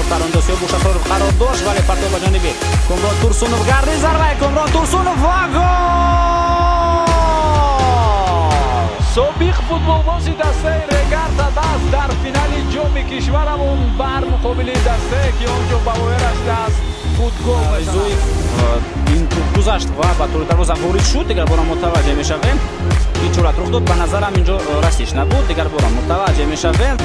Тарандосиёв Бушасоров қарор дошт, вале партов ба ҷониби Кумрон Турсунов гарди зарбаи Кумрон Турсунов ва гол! собиқ футболбози дастаи Регарта даст дар финали ҷоми кишварамон бар муқобили дастае ки он ҷо ба вояраш даст худ гол Зуев ин туп гузашт ва ба тури дарвоза ворид шуд. Дигар бора мутаваҷҷеҳ мешавем ки чорат рух дод. Ба назарам инҷо растиш набуд. Дигар бора мутаваҷҷеҳ мешавем.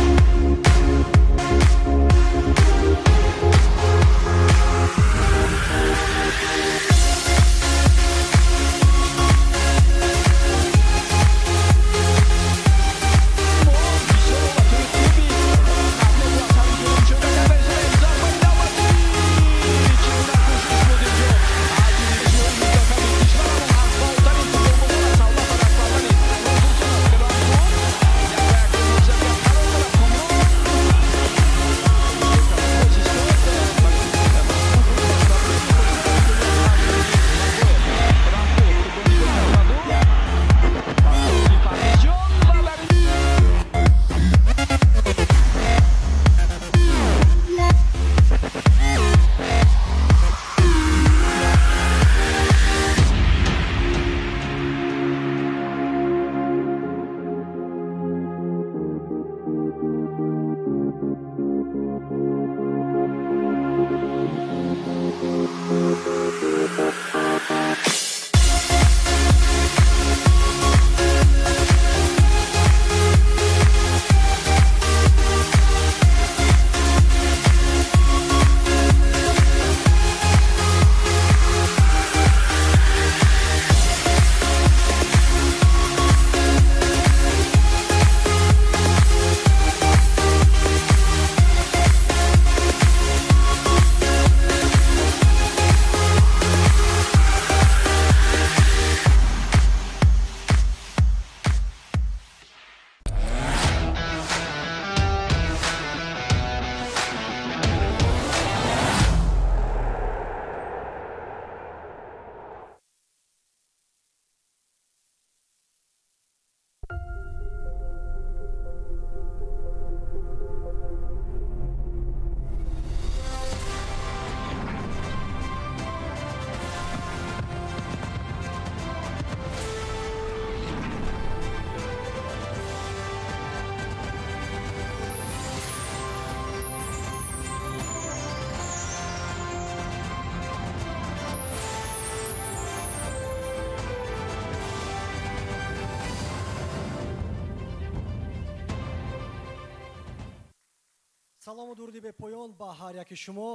салому дуруди бе поён ба ҳар яки шумо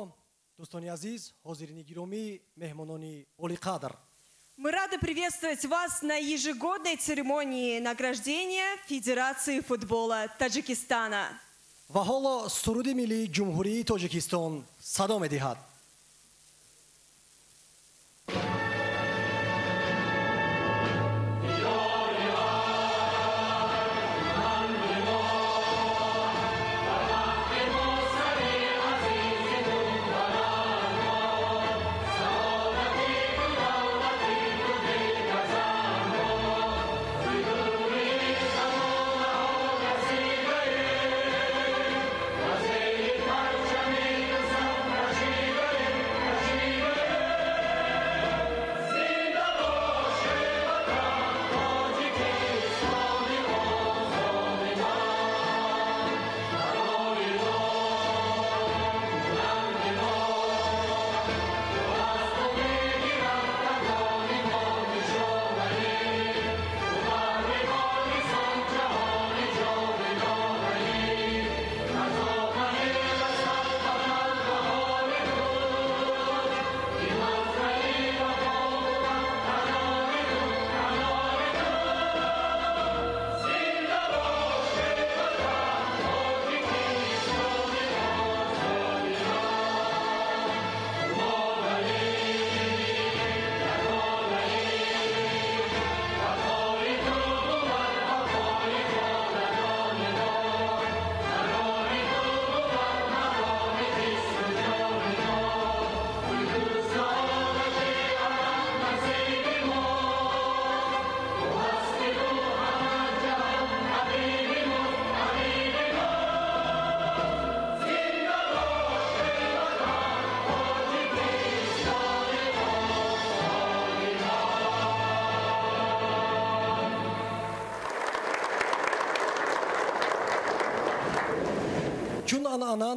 дӯстони азиз, ҳозирини гиромӣ, меҳмонони олиқадр. Мы рады приветствовать вас на ежегодной церемонии награждения Федерации футбола Таджикистана. Ва ҳоло суруди миллии ҷумҳурии Тоҷикистон садо медиҳад.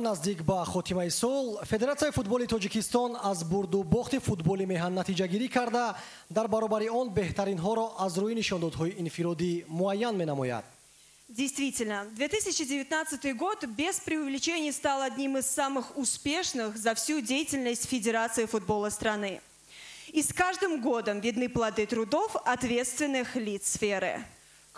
наздик ба хотимаи сол, Федератсияи футболи Тоҷикистон аз бурду бохти футболи меҳан натиҷагирӣ карда, дар баробари он беҳтаринҳоро аз рӯи нишондодҳои инфиродӣ муайян менамояд. Действительно, 2019 год без преувеличений стал одним из самых успешных за всю деятельность Федерации футбола страны. И с каждым годом видны плоды трудов ответственных лиц сферы.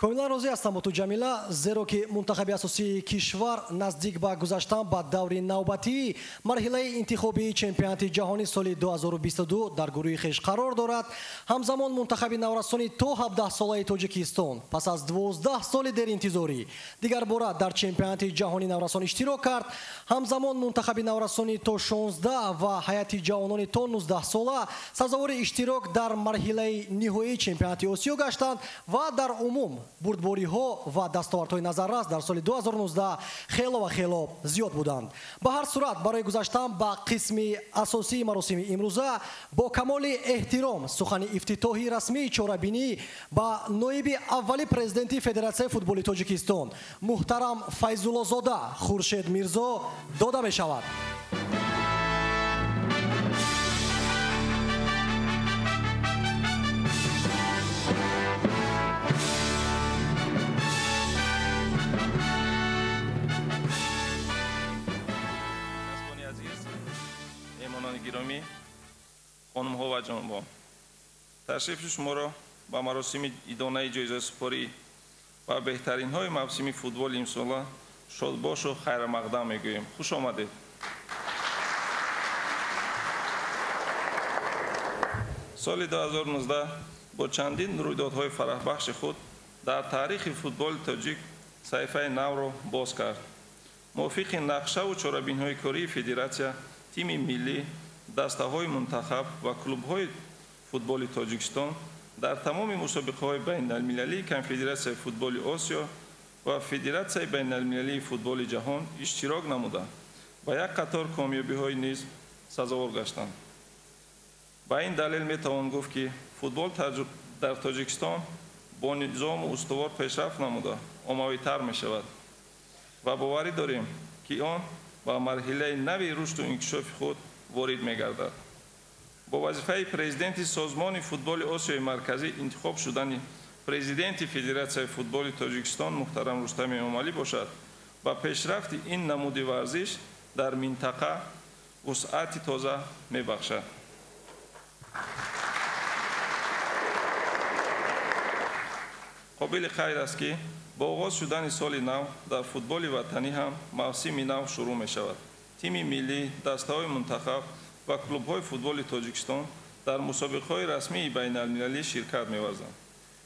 Комилан розӣ ҳастам бо ту, Ҷамила, зеро ки мунтахаби асосии кишвар наздик ба гузаштан ба даври навбатии марҳилаи интихобии чемпионати ҷаҳонии соли 2022 дар гурӯҳи хеш қарор дорад. Ҳамзамон мунтахаби наврасони то 17 солаи Тоҷикистон пас аз 12 соли деринтизорӣ дигар бора дар чемпионати ҷаҳонии наврасон иштирок кард. Ҳамзамон мунтахаби наврасони то 16 ва ҳайати ҷавонони то 19 сола сазовори иштирок дар марҳилаи ниҳоии чемпионати Осиё гаштанд ва дар умум бурдбориҳо ва дастовардҳои назаррас дар соли 2019 хело ва хело зиёд буданд. Ба ҳар сурат, барои гузаштан ба қисми асосии маросими имрӯза бо камоли эҳтиром сухани ифтитоҳи расмии чорабинӣ ба ноиби аввали президенти Федератсияи футболи Тоҷикистон муҳтарам Файзуллозода Хуршед Мирзо дода мешавад. گرامی خانم ها و جنابان، تشریف شما را با مراسم ادانه جایزه سپاری و بهترین های موسم فوتبال امسال شادباش و خیر مقدم میگوییم. خوش آمدید. سال 2019 با چندین رویدادهای فرحبخش خود در تاریخ فوتبال تاجیک صحیفه نو را باز کرد. موافق نقشه و چاره‌بین‌های کاری فدراسیا، تیم ملی، دسته‌های منتخب و کلوب‌های فوتبال تاجیکستان در تمام مسابقه‌های بین‌المللی کنفدراسیای فوتبال آسیا و فدراسیای بین‌المللی فوتبال جهان اشتراک نمودند و یک قطار کامیابی‌های نیز سزاوار گشتند. با این دلیل می‌توان گفت که فوتبال در تاجیکستان با نظام و استوار پیشرفت نموده عمومی‌تر می‌شود و باوری داریم که آن با مرحله نوی رشد و انکشاف خود وارد می‌گردد. با وظیفه پرزیدنت سازمان فوتبال آسیای مرکزی انتخاب شدن پرزیدنت فدراسیای فوتبال تاجیکستان محترم رستم امالی باشد و پیشرفت این نمود ورزش در منطقه وسعت تازه می‌بخشد. قابل خیر است که با آغاز شدن سال نو در فوتبال وطنی هم موسم نو شروع می شود. تیم ملی، دسته‌های منتخب و کلوب‌های فوتبال تاجیکستان در مسابقه‌های رسمی بین المللی شرکت می‌ورزند.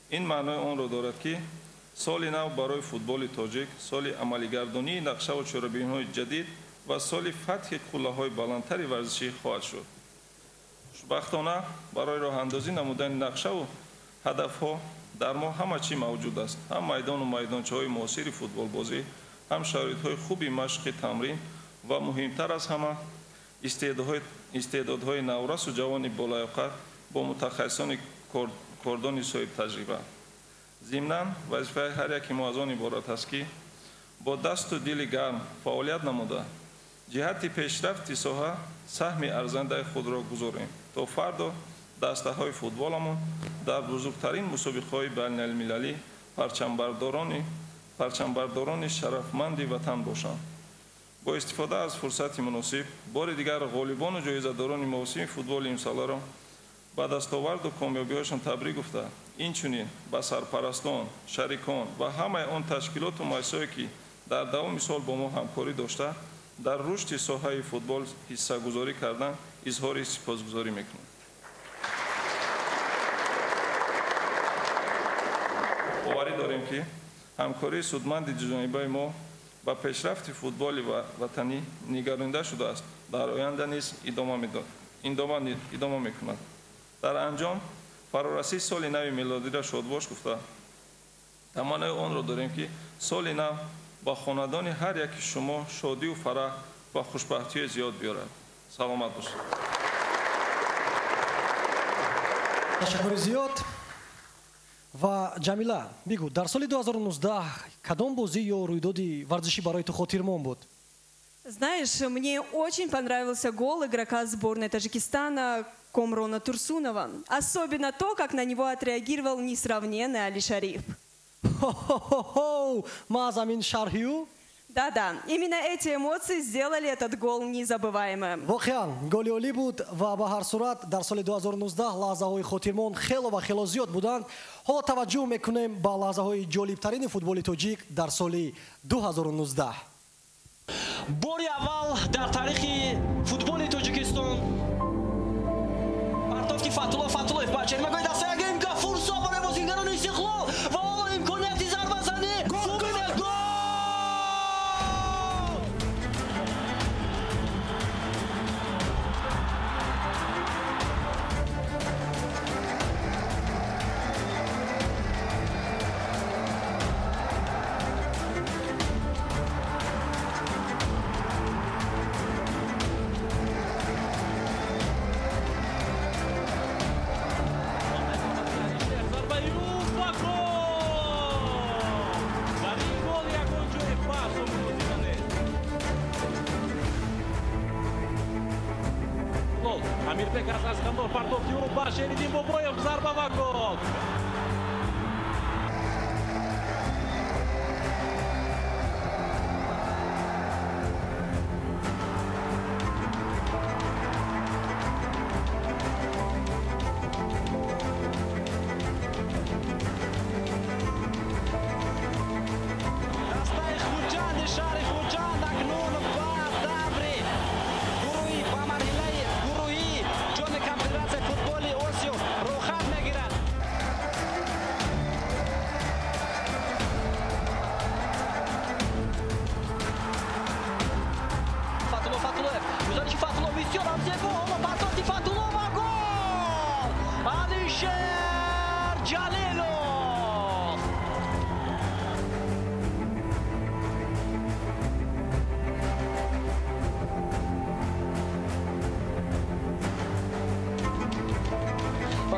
این معنای آن را دارد که سال نو برای فوتبال تاجیک سال عملی‌گردانی نقشه و چاره‌بین‌های جدید و سال فتح قله‌های بلندتر ورزشی خواهد شد. خوشبختانه برای راه اندازی نمودن نقشه و هدف‌ها در ما همه چی موجود است. هم میدان و میدانچه‌های معاصر فوتبال بازی، هم شرایط‌های خوبی مشق تمرین و مهمتر از همه استعدادهای نورس و جوان بالایقت با متخصصان کردان صاحب تجربه. ضمناً وظیفه هر یک ما از آن عبارت است که با دست و دل گرم فعالیت نموده جهت پیشرفت ساحه سهم ارزنده خود را گذاریم تا فردا دسته‌های فوتبالمون در بزرگترین مسابقه‌های بین‌المللی پرچمبرداران شرفمند وطن باشند. با استفاده از فرصت مناسب بار دیگر غالبان و جایزه‌داران موسم فوتبال امسال را با دستاورد و کامیابی‌هاشان تبریک گفته اینچنین با سرپرستان، شریکان و همه آن تشکیلات و مؤسساتی که در دوام سال با ما همکاری داشته در رشد ساحه فوتبال حصه‌گذاری کردن اظهار سپاسگزاری می‌کنم. باوری داریم که همکاری سودمند جانبه ما با پیشرفت فوتبال وطنی نگرانده شده است. در آینده نیز ادامه می‌کند. در انجام فرارسی سال نو میلادی را شادباش گفته تمنای آن را داریم که سال نو با خاندان هر یک شما شادی و فرح و خوشبختی زیاد بیارد. سلامت باشید. تشکر زیاد. و جمیلا بگو در سال 2019 کدام بازی یا رویدادی ورزشی برای تو خاطرمون بود؟ Знаешь, мне очень понравился гол игрока сборной Таджикистана Комрона Турсунова. Особенно то, как на него отреагировал несравненный Али Шариф. Хо-хо-хо-хо! Мазамин Шархию. Да-да, именно эти эмоции сделали этот гол незабываемым. воқеан голи олӣ буд ва ба ҳар сурат дар соли 2019 лаҳзаҳои хотирмон хело ва хело зиёд буданд. ҳоло таваҷҷӯҳ мекунем ба лаҳзаҳои ҷолибтарини футболи тоҷик дар соли 2019. бори аввал дар таърихи футболи тоҷикистон партовки Фатуллоев ба чермагои дастаи имка фурсат барои бозигарони Истиқлол ва ҳоло имконияти зарбазанӣ Субине гол! Амирбек Асаскандор партовки уруб ба Шеридин Бобоев зарба ва гол.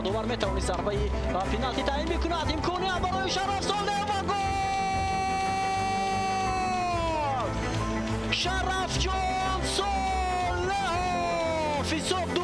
دوباره میتوانی ضربه پنالتی تعیین میکند امکانیت برای شرف صالح و گل شرف جان صالح حساب 2-0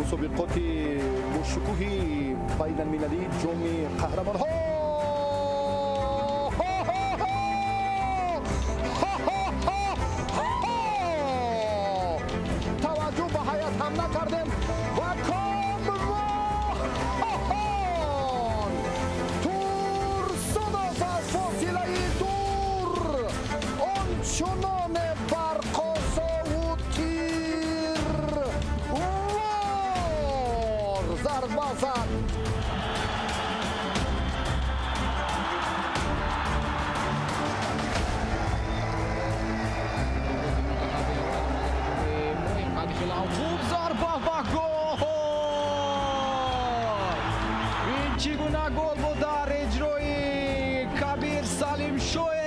مسابقات باشکوهی بین المللی جام قهرمان‌ها. توجه به هیئت هم نکردیم و کامران تور صداست از فاصله دور آنچنان برقاسا و تیر وار ضربه زد. خوب ضربه و گل. این چگونه گل بود در اجرای کبیر سلیم شوی.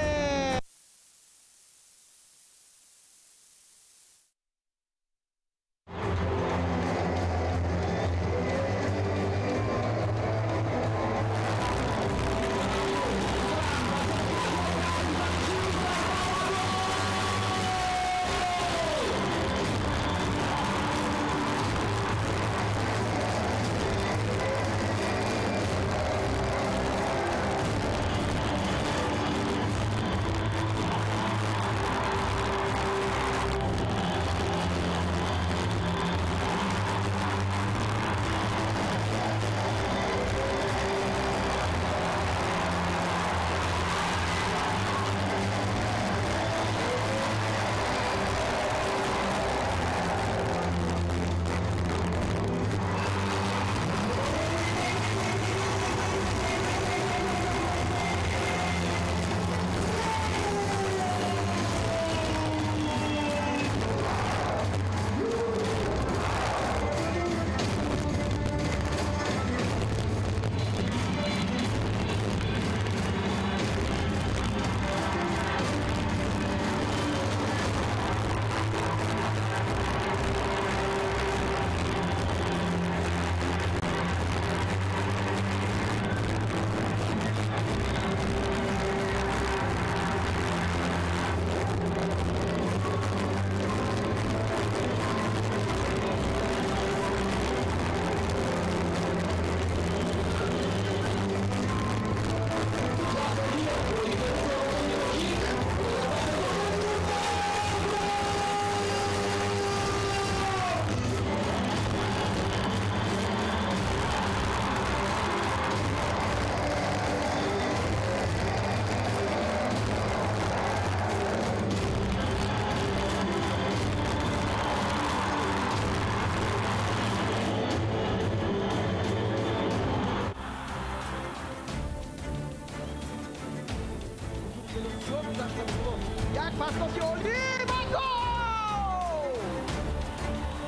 یک پاسپورتی عالی و گل!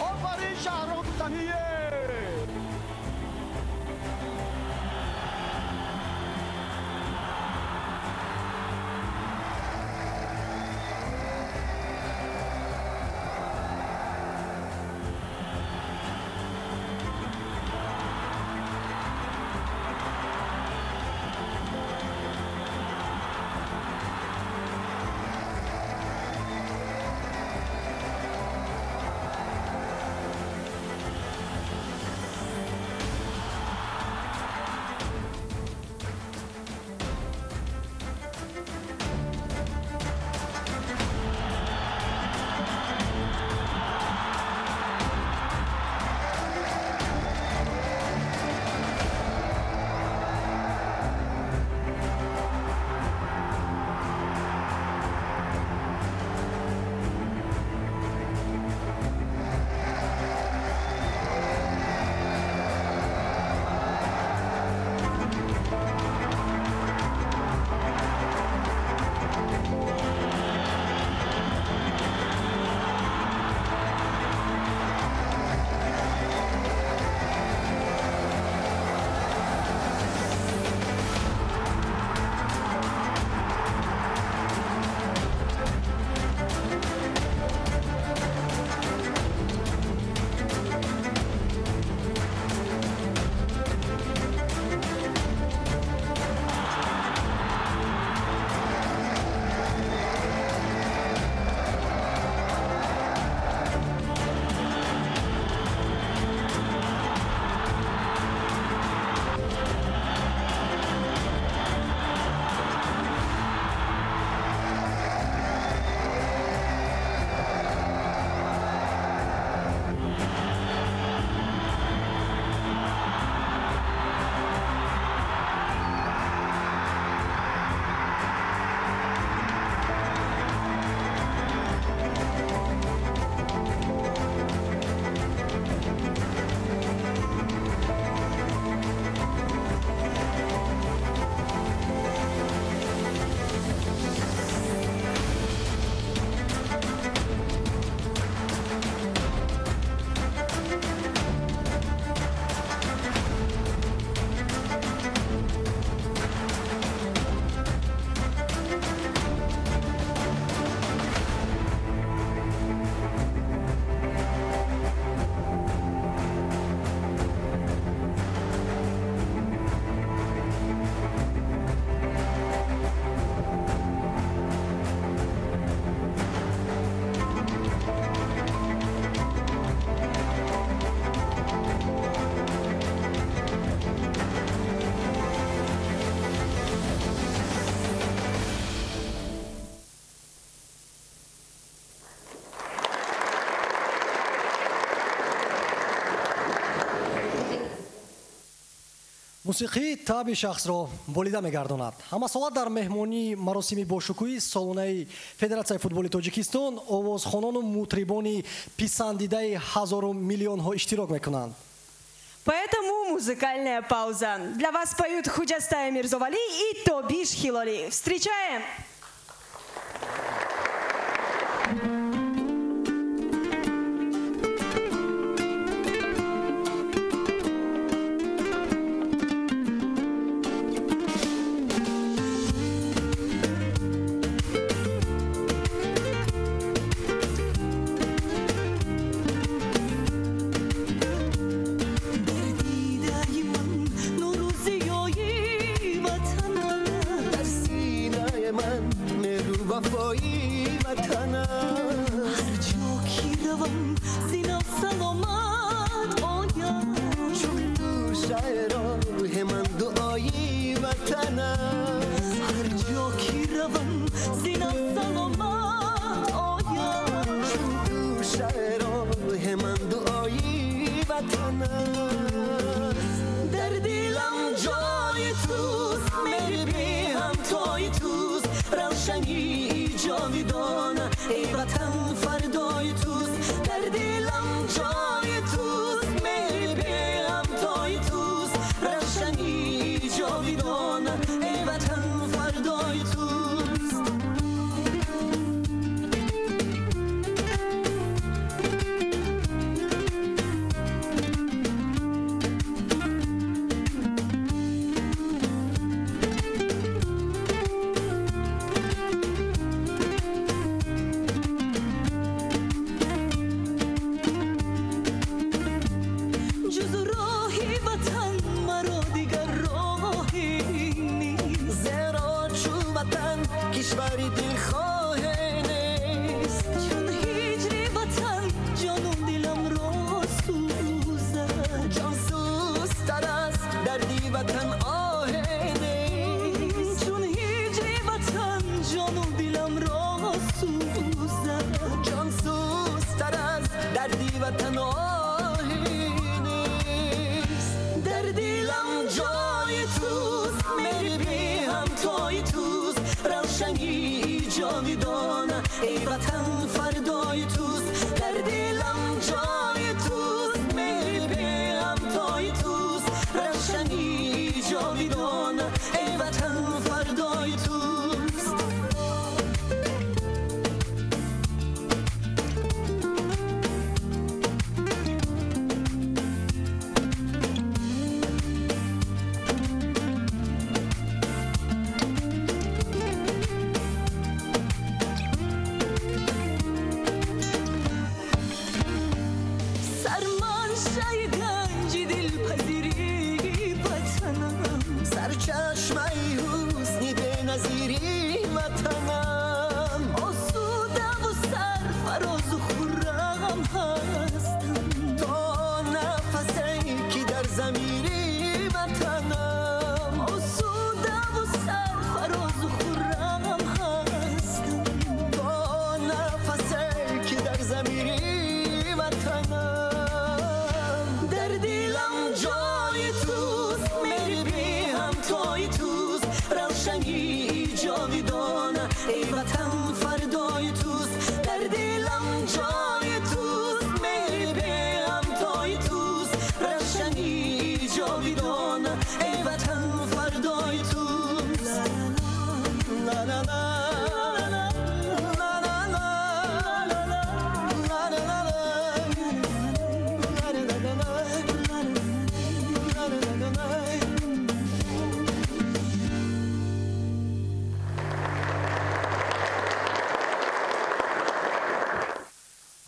آفرین شهرام تهیه! موسیقی طبع شخص را بریده می‌گرداند. همسالت در مهمانی مراسم باشکوهی سالانه فدراسیون فوتبال تاجیکستان آوازخوانان و مطربان پسندیده هزاران میلیون ها اشتراک میکنند. Поэтому музыкальная пауза. Для вас поют Худжастая Мирзовали и Тобиш Хилари. Встречаем!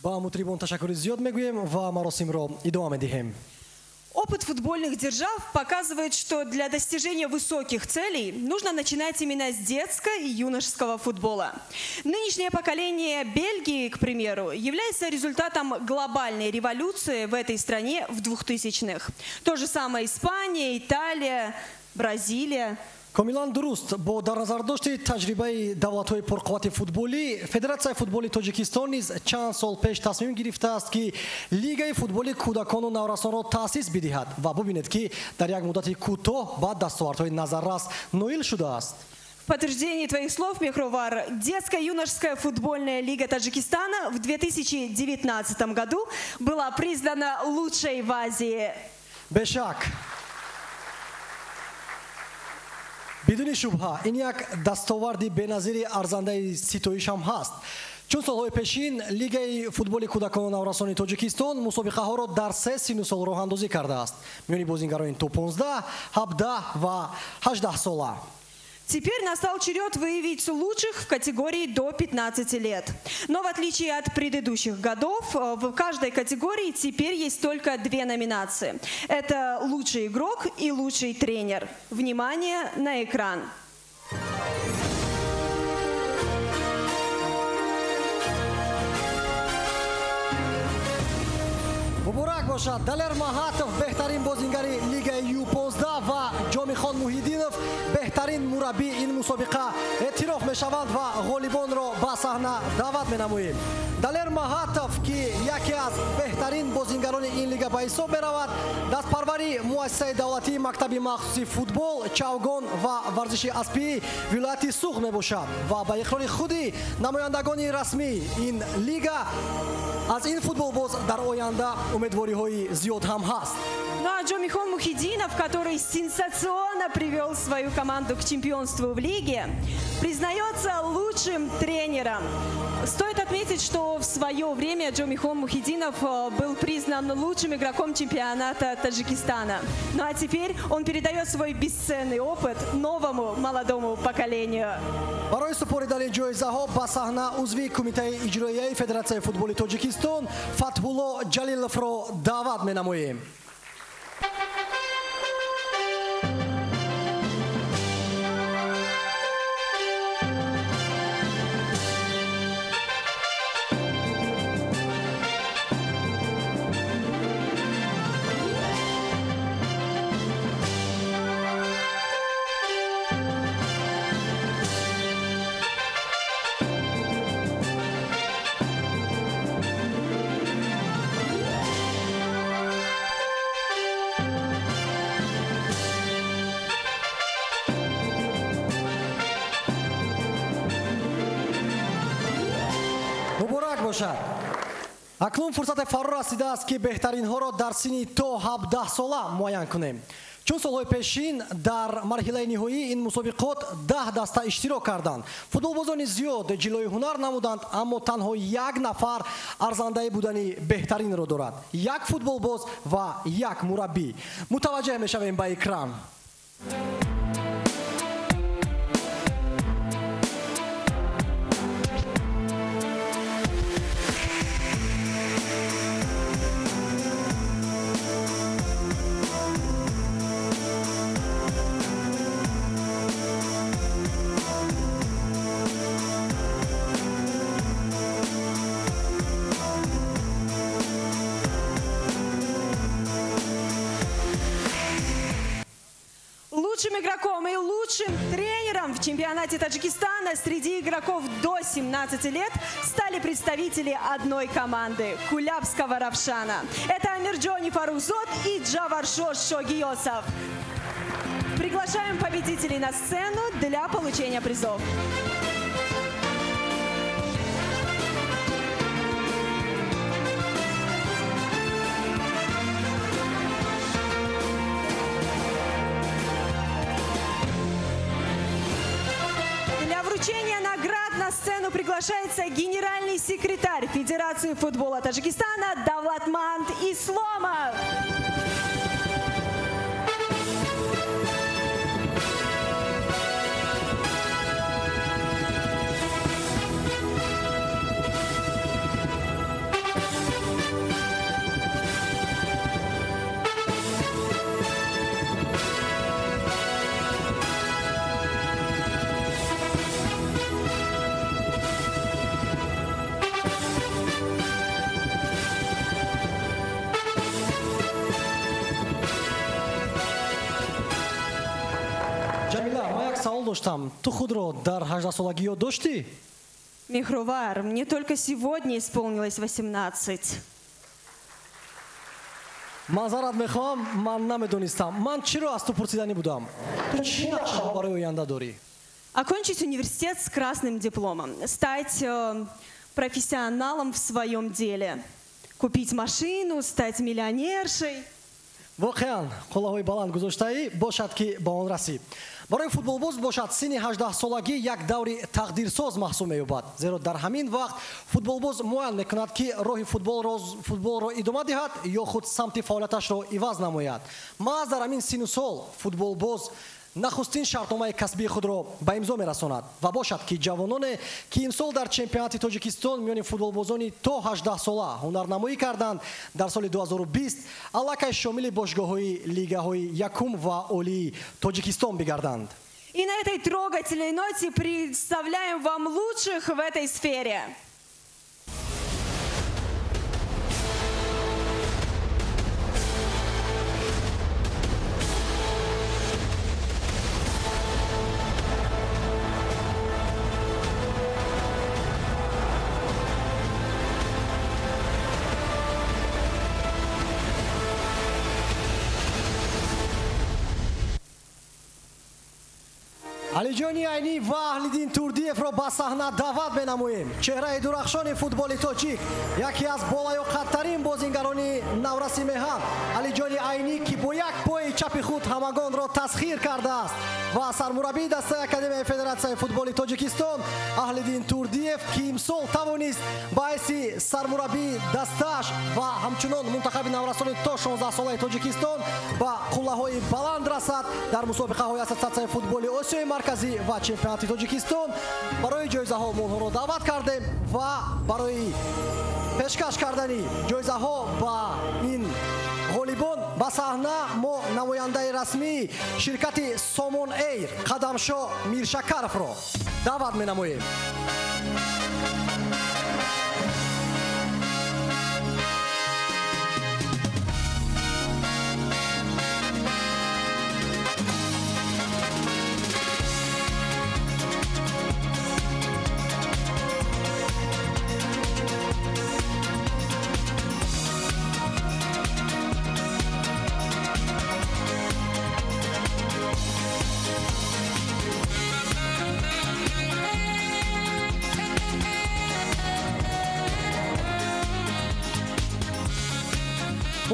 با مطربان تشکر زیاد میگویم و مراسم را ادامه میدهیم. Опыт футбольных держав показывает, что для достижения высоких целей нужно начинать именно с детского и юношеского футбола. Нынешнее поколение Бельгии, к примеру, является результатом глобальной революции в этой стране в 2000-х. То же самое Испания, Италия, Бразилия. комилан дуруст. Бо дар назардошти таҷрибаи давлатҳои пурқуввати футболӣ, Федератсияи футболи Тоҷикистон низ чанд сол пеш тасмим гирифтааст ки Лигаи футболи кӯдакону наврасонро таъсис бидиҳад ва бубинед ки дар як муддати кӯтоҳ ба дастовардҳои назаррас ноил шудааст. В подтверждение твоих слов, Мехровар, детско-юношеская футбольная лига Таджикистана в 2019 году была признана лучшей в Азии. Бешак. бидуни шубҳа ин як дастоварди беназири арзандаи ситоиш ҳам ҳаст. чун солҳои пешин Лигаи футболи кӯдакону наврасони Тоҷикистон мусобиқаҳоро дар 3 синну сол роҳандозӣ кардааст. миёни бозингарони то 15, 17 ва 18 сола. Теперь настал черед выявить лучших в категории до 15 лет. Но в отличие от предыдущих годов, в каждой категории теперь есть только 2 номинации. Это лучший игрок и лучший тренер. Внимание на экран. муборак бошад Далер Маҳатов беҳтарин бозингари Лигаи Ю-15 ва Ҷомихон Муҳиддинов беҳтарин мураббии ин мусобиқа эътироф мешаванд ва ғолибонро ба саҳна даъват менамоем. Далер Маҳатов ки яке аз беҳтарин бозингарони ин лига ба ҳисоб меравад, дастпарвари муассисаи давлатии мактаби махсуси футбол, чавгон ва варзиши аспии вилояти Суғд мебошад ва ба иқрори худи намояндагони расмии ин лига аз ин футболбоз дар оянда умедвориҳои зиёд ҳам ҳаст. Ну а Ҷомихон Мухиддинов, который сенсационно привел свою команду к чемпионству в лиге, признается лучшим тренером. Стоит отметить, что в свое время Ҷомихон Мухиддинов был признан лучшим игроком чемпионата Таджикистана. Ну а теперь он передает свой бесценный опыт новому молодому поколению. барои супоридани ҷоизаҳо ба саҳна узви кумитаи иҷроияи Федератсияи футболи Тоҷикистон Фатҳулло Ҷалиловро даъват менамоем. муборак бошад. акнун фурсате фаро расидааст ки беҳтаринҳоро дар синни то 17 сола муайян кунем. чун солҳои пешин дар марҳилаи ниҳоии ин мусобиқот 10 даста иштирок карданд. Футболбозони зиёд ҷилои ҳунар намуданд, аммо танҳо як нафар арзандаи будани беҳтаринро дорад. Як футболбоз ва як мураббӣ. мутаваҷҷеҳ мешавем ба экран. Лучшим игроком и лучшим тренером в чемпионате Таджикистана среди игроков до 17 лет стали представители одной команды – Кулябского Равшана. Это Амирджони Фарухзод и Джаваршош Шогиосов. Приглашаем победителей на сцену для получения призов. Для вручения наград на сцену приглашается генеральный секретарь Федерации футбола Таджикистана Давлатманд Исломов. доштам. Ту худро дар 18-солагӣ ёд доштӣ? Мехровар, мне только сегодня исполнилось 18. Манзарат мехоҳам, ман намедонистам. Ман чиро аз ту пурсиданӣ будам? Ту чӣ нақша барои оянда дорӣ? Окончить университет с красным дипломом, стать профессионалом в своем деле, купить машину, стать миллионершей. воқеан қуллаҳои баланд гузоштаӣ, бошад ки ба он расӣ. барои футболбоз бошад синни 18-солагӣ як даври тақдирсоз маҳсуб меёбад, зеро дар ҳамин вақт футболбоз муайян мекунад ки роҳи футболро идома диҳад ё худ самти фаъолияташро иваз намояд. маҳз дар ҳамин синну сол футболбоз нахустин шартномаи касбии худро ба имзо мерасонад ва бошад ки ҷавононе ки имсол дар чемпионати Тоҷикистон миёни футболбозони то 18 сола ҳунарнамоӣ карданд, дар соли 2020 аллакай шомили бошгоҳҳои лигаҳои якум ва олии Тоҷикистон бигарданд. И на этой трогательной ноте представляем вам лучших в этой сфере. алиҷони айнӣ ва Аҳлиддин Турдиевро ба саҳна даъват менамоем. чеҳраи дурахшони футболи тоҷик, яке аз болаёқаттарин бозингарони навраси меҳан, алиҷони айнӣ ки бо як пои чапи худ ҳамагонро тасхир кардааст ва сармураббии дастаи академияи федератсияи футболи Тоҷикистон Аҳлиддин Турдиев ки имсол тавонист ба ҳайси сармураббии дастааш ва ҳамчунон мунтахаби наврасони то 16-солаи Тоҷикистон ба қуллаҳои баланд расад дар мусобиқаҳои ассотсиатсияи футболи Осиёи марказӣ ва чемпионати Тоҷикистон. барои ҷоизаҳо онҳоро даъват кардем ва барои пешкаш кардани ҷоизаҳо ба ин ғолибон ба саҳна мо намояндаи расмии ширкати Somon Air Қадамшо Миршакаровро даъват менамоем.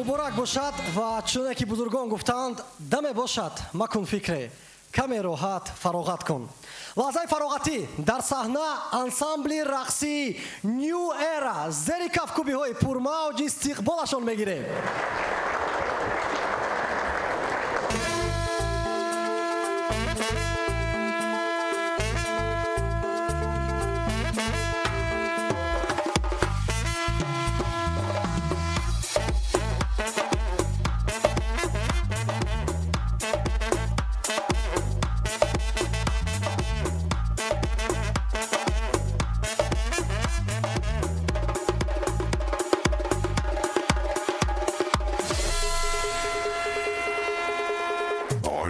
муборак бошад ва чуне ки бузургон гуфтанд, даме бошад макун фикре, каме роҳат фароғат кун. лаҳзаи фароғатӣ дар саҳна ансамбли рақсии New Era зери кафкубиҳои пурмавҷ истиқболашон мегирем.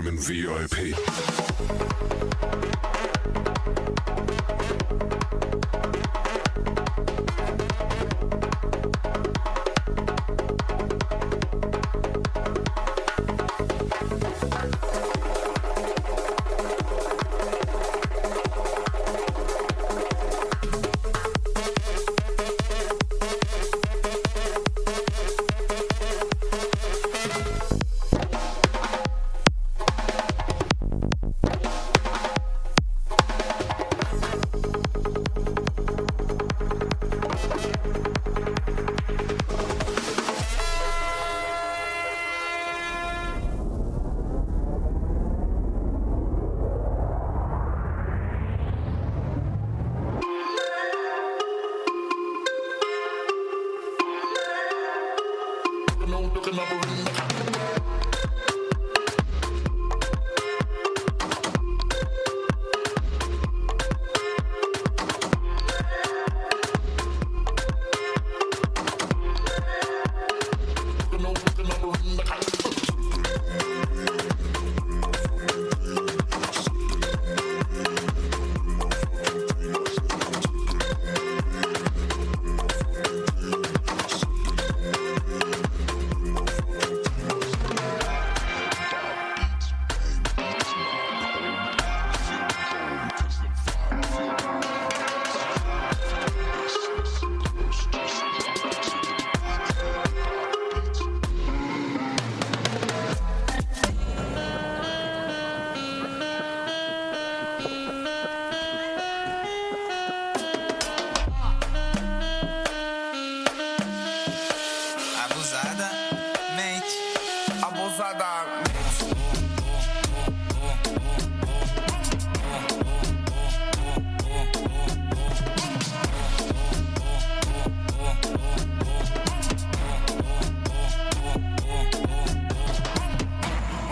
I'm in VIP.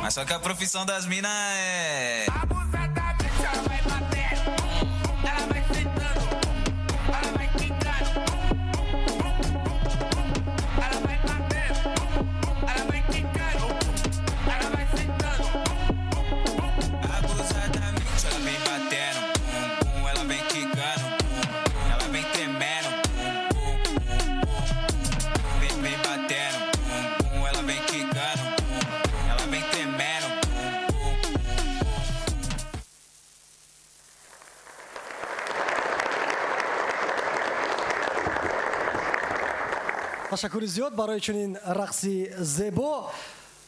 Mas só que a profissão das minas é... Abusadamente ela vai batendo, ela vai sentando, ela vai quicando, ela vai batendo, ela vai quicando, ela vai sentando. Abusadamente ela vem batendo, ela vem quicando, ela vem tremendo, vem batendo, ela vem quicando, ela vem tremendo. ташаккури зиёд барои чунин рақси зебо.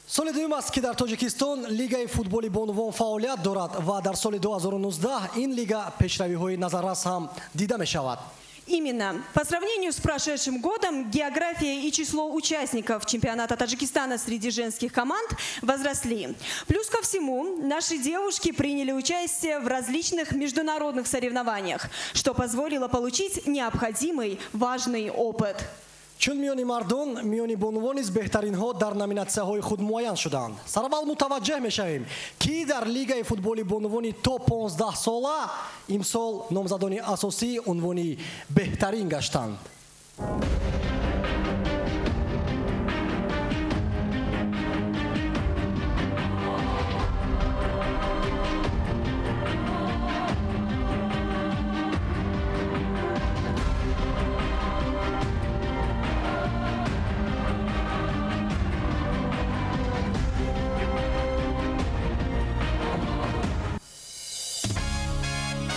соли дуюм аст ки дар тоҷикистон лигаи футболи бонувон фаъолият дорад ва дар соли 2019 ин лига пешравиҳои назаррас ҳам дида мешавад. Именно. По сравнению с прошедшим годом, география и число участников чемпионата Таджикистана среди женских команд возросли. Плюс ко всему, наши девушки приняли участие в различных международных соревнованиях, что позволило получить необходимый важный опыт. чун миёни мардон миёни бонувон низ беҳтаринҳо дар номинатсияҳои худ муайян шуданд. Сараввал мутаваҷҷеҳ мешавем ки дар лигаи футболи бонувони то 15 сола имсол номзадони асосии унвони беҳтарин гаштанд.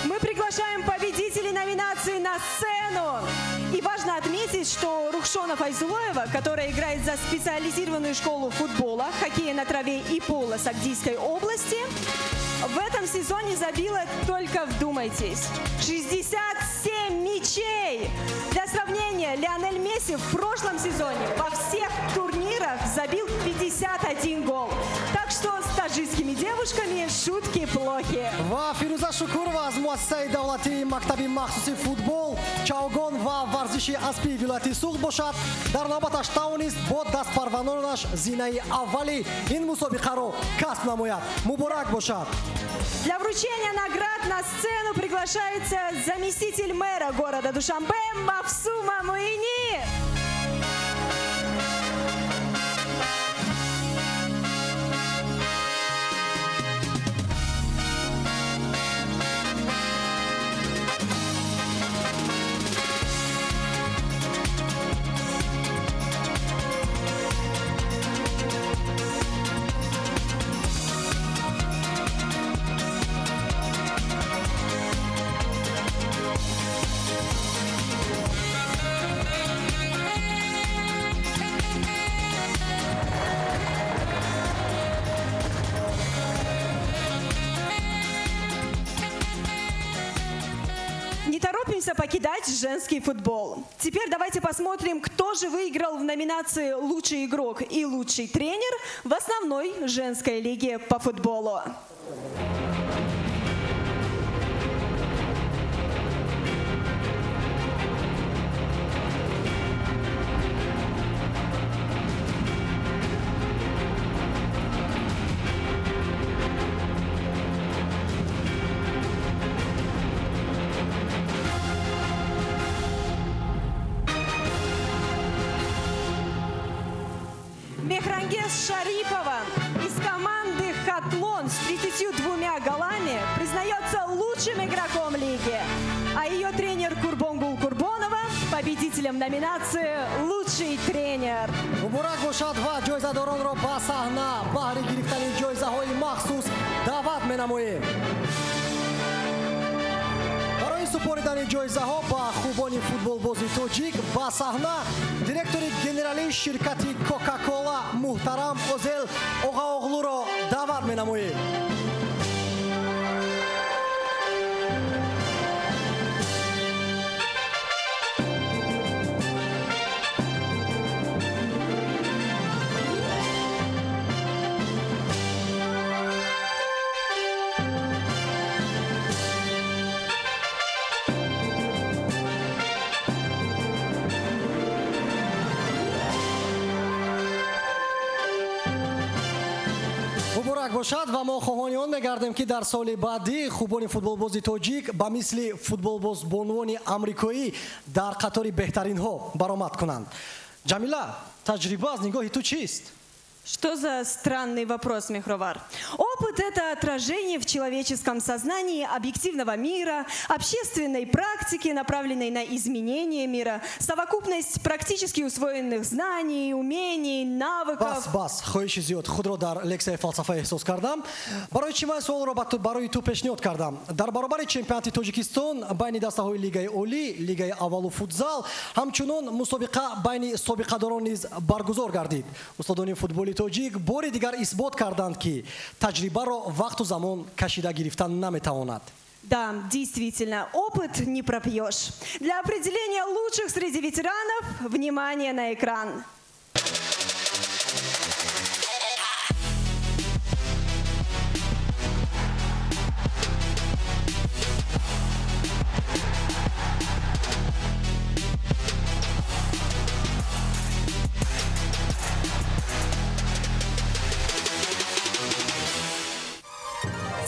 Мы приглашаем победителей номинации на сцену. И важно отметить, что Рухшона Файзулоева, которая играет за специализированную школу футбола, хоккея на траве и пола Сагдийской области, в этом сезоне забила, только вдумайтесь, 67 мячей. Для сравнения, Лионель Месси в прошлом сезоне во всех турнирах забил 51 гол. Так что с таджикскими девушками шутки плохи. ва Фируза Шукурова аз муассисаи давлатии мактаби махсуси футбол, чавгон ва варзиши аспи вилояти Суғд бошад. Дар навбаташ тавонист бо дастпарванонаш зинаи аввали ин мусобиқаро касб намояд. Муборак бошад. Для вручения наград на сцену приглашается заместитель мэра города Душанбе Мавсума Муини. Не торопимся покидать женский футбол. Теперь давайте посмотрим, кто же выиграл в номинации «Лучший игрок» и «Лучший тренер» в основной женской лиге по футболу. Мехрангез Шарипова из команды «Хатлон» с 32 голами признается лучшим игроком лиги, а ее тренер Курбонгул Курбонова победителем номинации «Лучший тренер». муборак бошад ва ҷоизадоронро ба саҳна баҳри гирифтани ҷоизаҳои махсус даъват менамоем. барои супоридани ҷоизаҳо ба хубони футболбози тоҷик ба саҳна директори генералии ширкати кока-кола муҳтарам Озел Оғаоғлуро даъват менамоем. муборак бошад ва мо хоҳони он мегардем ки дар соли баъди хубони футболбози тоҷик ба мисли футболбозбонвони амрикоӣ дар қатори беҳтаринҳо баромад кунанд. Ҷамила, таҷриба аз нигоҳи ту чист? Что за странный вопрос, Мехровар? Опыт – это отражение в человеческом сознании объективного мира, общественной практики, направленной на изменение мира, совокупность практически усвоенных знаний, умений, навыков. Бас, хоҳиши зиёд худро дар лексияи фалсафа эҳсос кардам. Барои чӣ ман суолро барои ту пешниҳод кардам? Дар баробари чемпионати Тоҷикистон байни дастаҳои Лигаи Олӣ, Лигаи аввалу футзал, ҳамчунон мусобиқа байни собиқадорон низ баргузор гардид. Устодони футболи тоҷик бори дигар исбот карданд ки таҷрибаро вақту замон кашида гирифтан наметавонад. Да, действительно, опыт не пропьешь. Для определения лучших среди ветеранов, внимание на экран.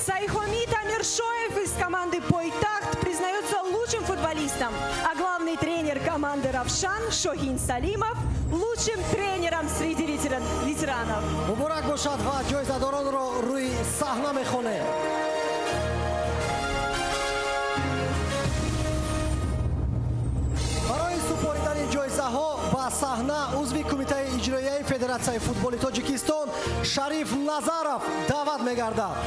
Сайхомид Амиршоев из команды «Пойтахт» признается лучшим футболистом, а главный тренер команды «Равшан» Шохин Салимов лучшим тренером среди ветеранов. Муборак бошад ва ҷоизадоронро рӯи саҳна мехонем. барои супоридани ҷоизаҳо ба саҳна узви кумитаи иҷроияи Федератсияи футболи Тоҷикистон Шариф Назаров даъват мегардад.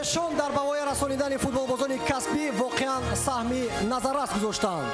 эшон дар бавои расонидани футболбозони касбӣ воқеан саҳми назаррас гузоштанд.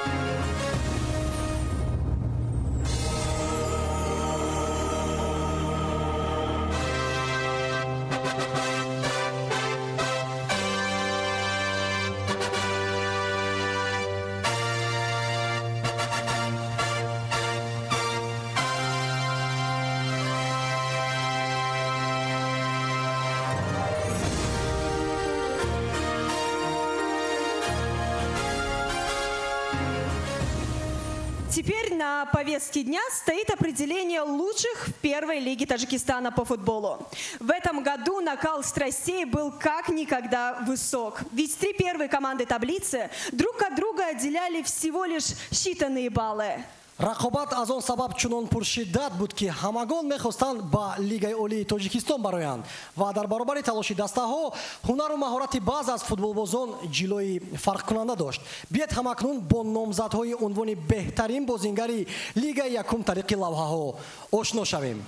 Теперь на повестке дня стоит определение лучших в первой лиге Таджикистана по футболу. В этом году накал страстей был как никогда высок. Ведь три первые команды таблицы друг от друга отделяли всего лишь считанные баллы. рақобат аз он сабаб чунон пуршиддат буд ки ҳамагон мехостанд ба Лигаи Олии Тоҷикистон бароянд ва дар баробари талоши дастаҳо ҳунару маҳорати баъзе аз футболбозон ҷилои фарқкунанда дошт. биед ҳамакнун бо номзадҳои унвони беҳтарин бозингари Лигаи якум тариқи лавҳаҳо ошно шавем.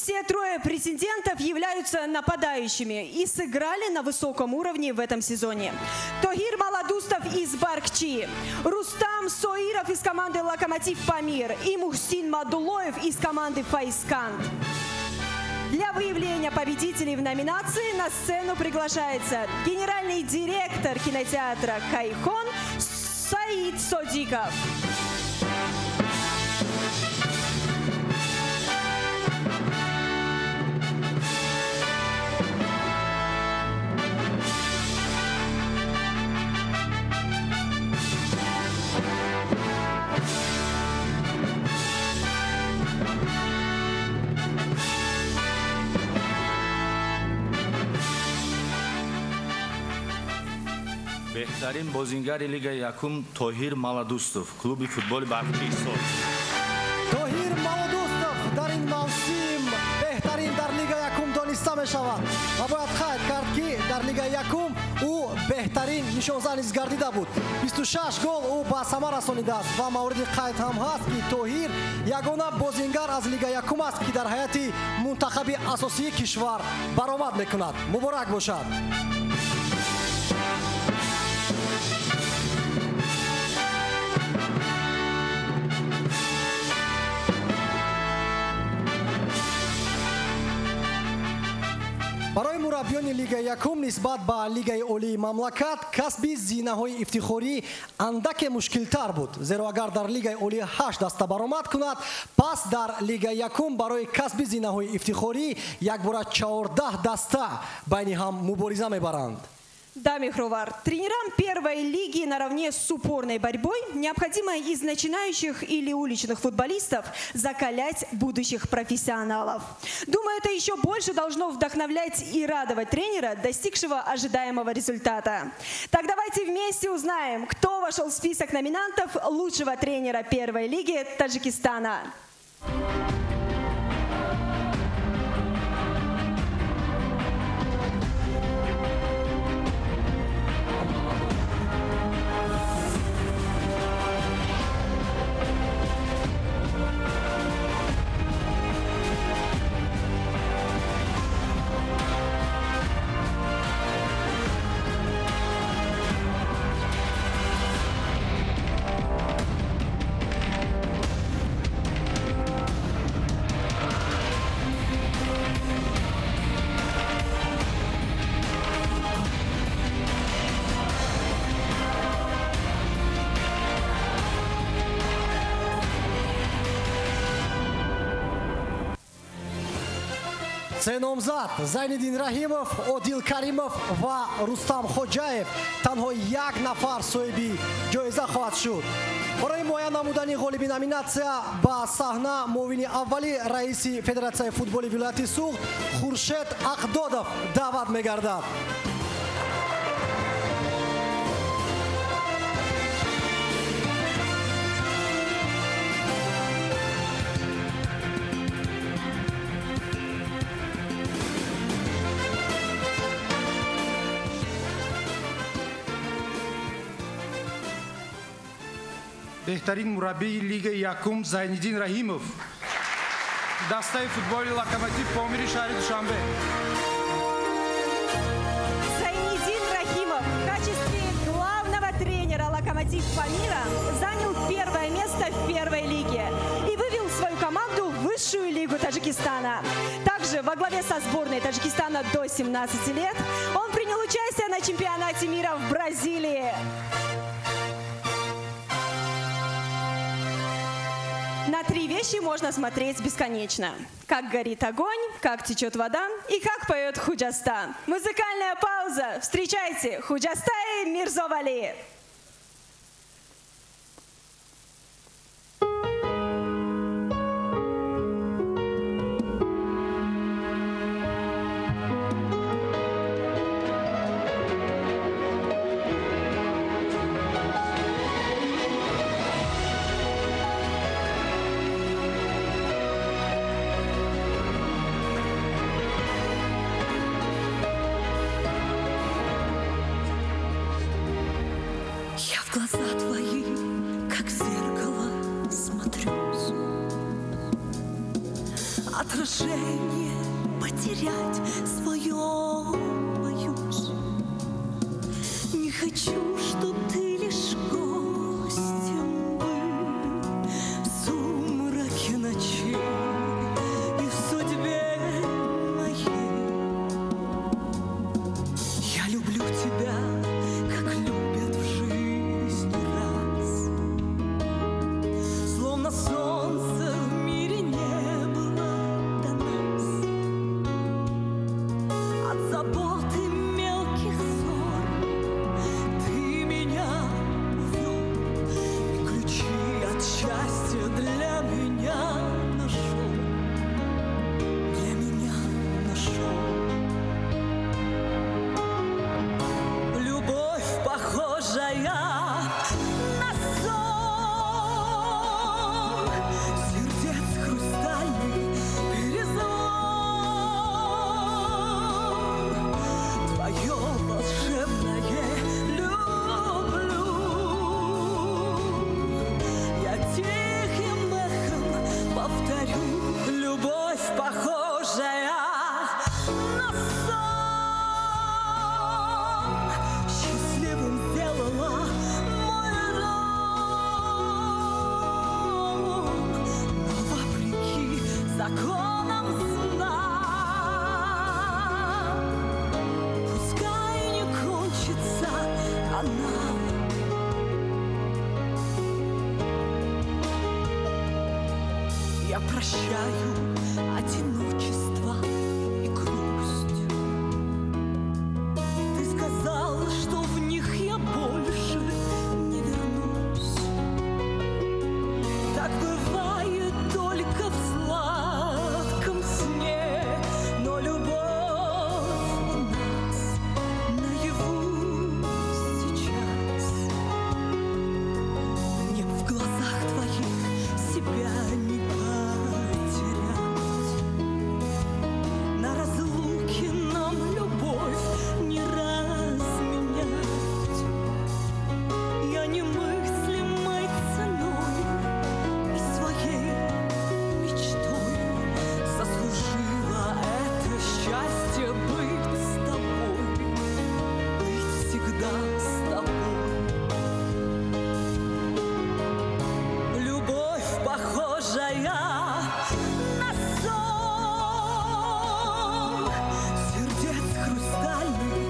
Все трое претендентов являются нападающими и сыграли на высоком уровне в этом сезоне. Тогир Маладустов из Баркчи, Рустам Соиров из команды «Локомотив Памир» и Мухсин Мадулоев из команды «Файскант». Для выявления победителей в номинации на сцену приглашается генеральный директор кинотеатра «Кайхон» Саид Содиков. беҳтарин бозингари Лигаи якум Тогир Маладустов, клуби футболи Барқчи Истод. беҳтарин нишонзанис гардида буд. 26 гол ӯ ба самар расонидааст ва мавриди қайд ҳам ҳаст ки Тоҳир ягона бозингар аз Лига Якум аст ки дар ҳайати мунтахаби асосии кишвар баромад мекунад. Муборак бошад. барои мураббиёни Лигаи Якум нисбат ба Лигаи олии мамлакат касби зинаҳои ифтихорӣ андаке мушкилтар буд, зеро агар дар Лигаи олии 8 даста баромад кунад, пас дар Лигаи Якум барои касби зинаҳои ифтихорӣ якбора 14 даста байни ҳам мубориза мебаранд. Да, Мехровар, тренерам первой лиги наравне с упорной борьбой необходимо из начинающих или уличных футболистов закалять будущих профессионалов. Думаю, это еще больше должно вдохновлять и радовать тренера, достигшего ожидаемого результата. Так давайте вместе узнаем, кто вошел в список номинантов лучшего тренера первой лиги Таджикистана. се номзад Зайниддин Раҳимов, Одил Каримов ва Рустам Хоҷаев танҳо як нафар соҳиби ҷоиза хоҳад шуд. барои муайян намудани ғолиби номинатсия ба саҳна муовини аввали раиси Федератсияи футболи вилояти Суғд Хуршед Ақдодов даъват мегардад. беҳтарин мураббии Лигаи Якум Зайниддин Раҳимов, дастаи футболи Локомотив Помири шаҳри Душанбе. Зайниддин Раҳимов в качестве главного тренера Локомотив Памира занял первое место в первой лиге и вывел свою команду в высшую лигу Таджикистана. Также во главе со сборной Таджикистана до 17 лет он принял участие на чемпионате мира в Бразилии. На три вещи можно смотреть бесконечно. Как горит огонь, как течет вода и как поет Худжаста. Музыкальная пауза. Встречайте Худжастай Мирзовали. В глаза твои, как в зеркало, смотрюсь. Отражение потерять свое боюсь. Не хочу, чтоб ты лишь гостем был в сумраке ночи и в судьбе моей. Я люблю тебя, как любят в жизни раз. Словно солнца в мире не было до нас. От забот и мелких ссор ты меня повторю, любовь похожая на сон. Счастливым сделала мой дом, но вопреки законам сна пускай не кончится она. Я прощаю одиночество и грусть. Ты сказал, что в них я больше не вернусь. Так бывает только в сладком сне, но любовь у нас наяву сейчас. Мне в глазах твоих себя не потерять. На разлуке нам любовь не разменять. Я немыслимой ценой и своей мечтой заслужила это счастье быть с тобой, быть всегда с тобой. Любовь похожая на сон, сердец хрустальный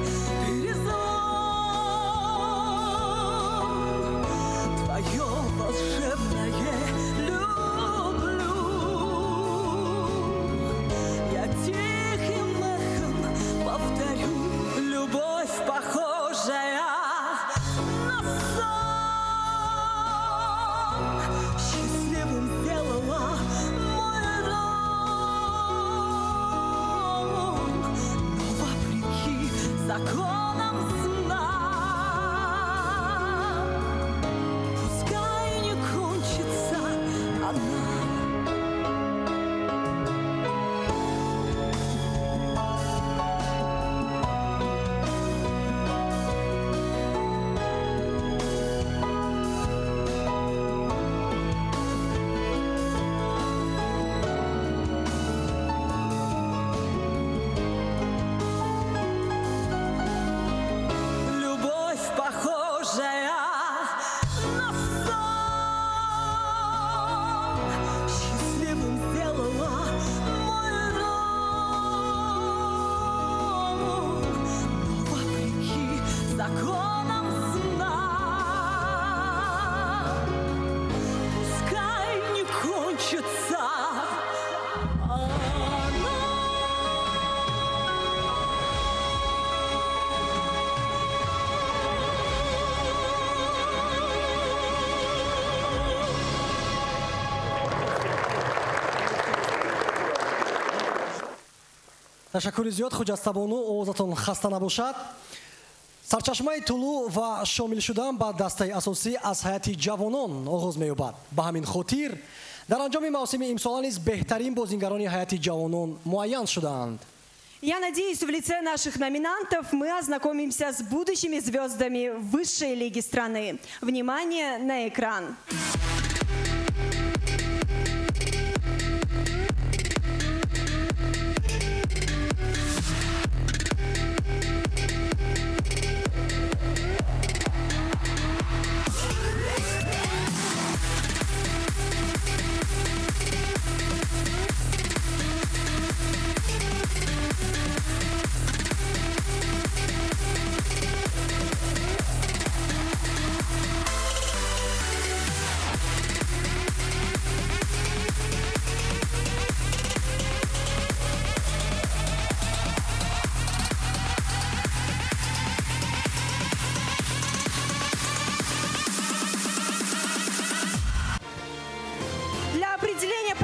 перезвон. Твое волшебное люблю я тихим эхом повторю. Любовь похожая на сон, счастливым сделала мой дом, но вопреки законам сна пускай не кончится она. Любовь похожая на сон, счастливым сделала мой дом, но вопреки законам сна пускай не кончится она. ташаккури зиёд хуҷастабону овозатон хаста набошад. сарчашмаи тулӯ ва шомил шудан ба дастаи асосӣ аз ҳайати ҷавонон оғоз меёбад. ба ҳамин хотир дар анҷоми мавсими имсола низ беҳтарин бозингарони ҳайати ҷавонон муайян шуданд. Я надеюсь, в лице наших номинантов мы ознакомимся с будущими звездами высшей лиги страны. Внимание на экран.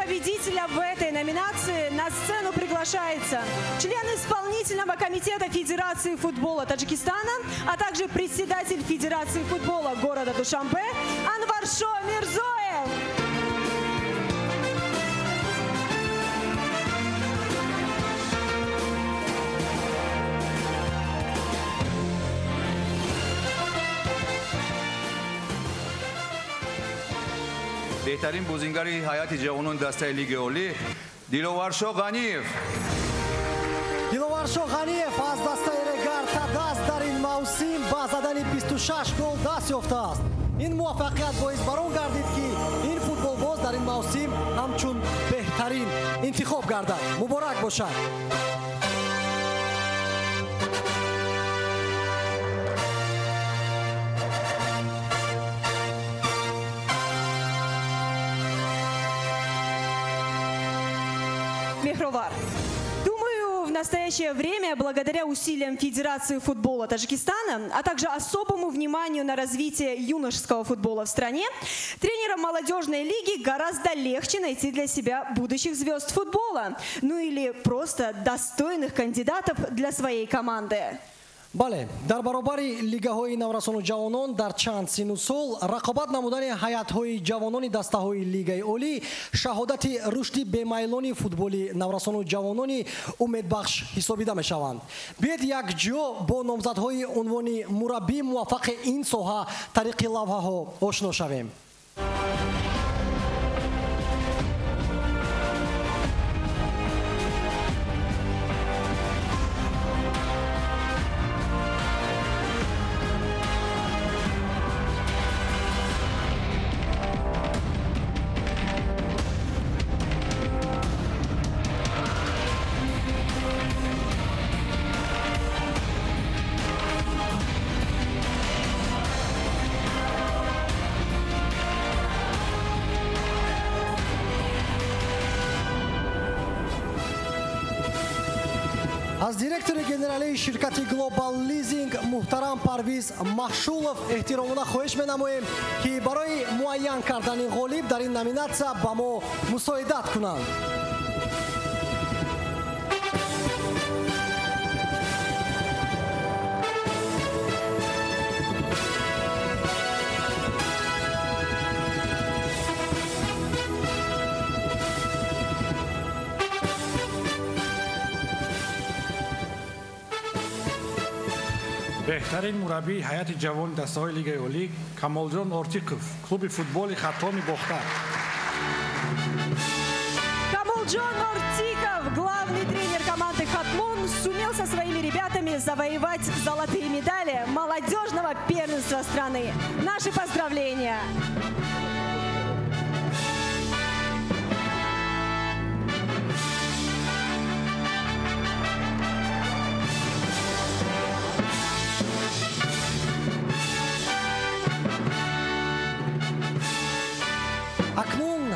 победителя в этой номинации на сцену приглашается член исполнительного комитета Федерации футбола Таджикистана, а также председатель Федерации футбола города Душанбе Анваршо Мирзоев. بهترین بازیگر هیئت جوانان دسته لیگ اولی دلوارشو غنیев. دلوارشو غنیев аз дастаи регарта даст дар ин мавсим ба задани 26 гол даст ёфтааст. ин муваффақият боис бар он гардид ки ин футболбоз дар ин мавсим ҳамчун беҳтарин интихоб гардад. муборак бошад. Мехровар. Думаю, в настоящее время, благодаря усилиям Федерации футбола Таджикистана, а также особому вниманию на развитие юношеского футбола в стране, тренерам молодежной лиги гораздо легче найти для себя будущих звезд футбола, ну или просто достойных кандидатов для своей команды. бале, дар баробари лигаҳои наврасону ҷавонон дар чанд сину сол рақобат намудани ҳайатҳои ҷавонони дастаҳои лигаи олӣ шаҳодати рушди бемайлони футболи наврасону ҷавонони умедбахш ҳисобида мешаванд. биед як ҷо бо номзадҳои унвони мураббии муваффақи ин соҳа тариқи лавҳаҳо ошно шавем. аз директори генералии ширкати Global Leasing муҳтарам Парвиз Маҳшулов эҳтиромона хоҳиш менамоем ки барои муайян кардани ғолиб дар ин номинатсия ба мо мусоидат кунанд. беҳтарин мураббии ҳайати ҷавони дастаҳои лигаи олӣ Камолҷон Ортиқов, клуби футболи Хаттоми Бохтар. Камолҷон Ортиков, главный тренер команды «Хатмон», сумел со своими ребятами завоевать золотые медали молодежного первенства страны. Наши поздравления! акнун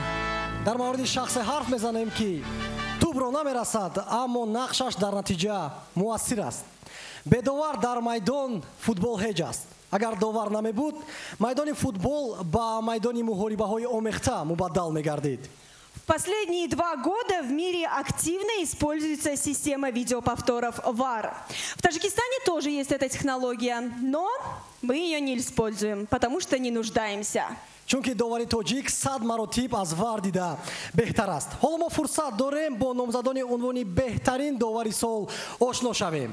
дар мавриди шахсе ҳарф мезанем ки тӯбро намерасад, аммо нақшаш дар натиҷа муассир аст. бедовар дар майдон футбол ҳеҷ аст. агар довар намебуд, майдони футбол ба майдони муҳорибаҳои омехта мубаддал мегардид. В последние 2 года в мире активно используется система видеоповторов ВАР. В Таджикистане тоже есть эта технология, но мы ее не используем, потому что не нуждаемся. чунки довари тоҷик 100 маротиб аз вар дида беҳтар аст. ҳоло мо фурсат дорем бо номзадони унвони беҳтарин довари сол ошно шавем.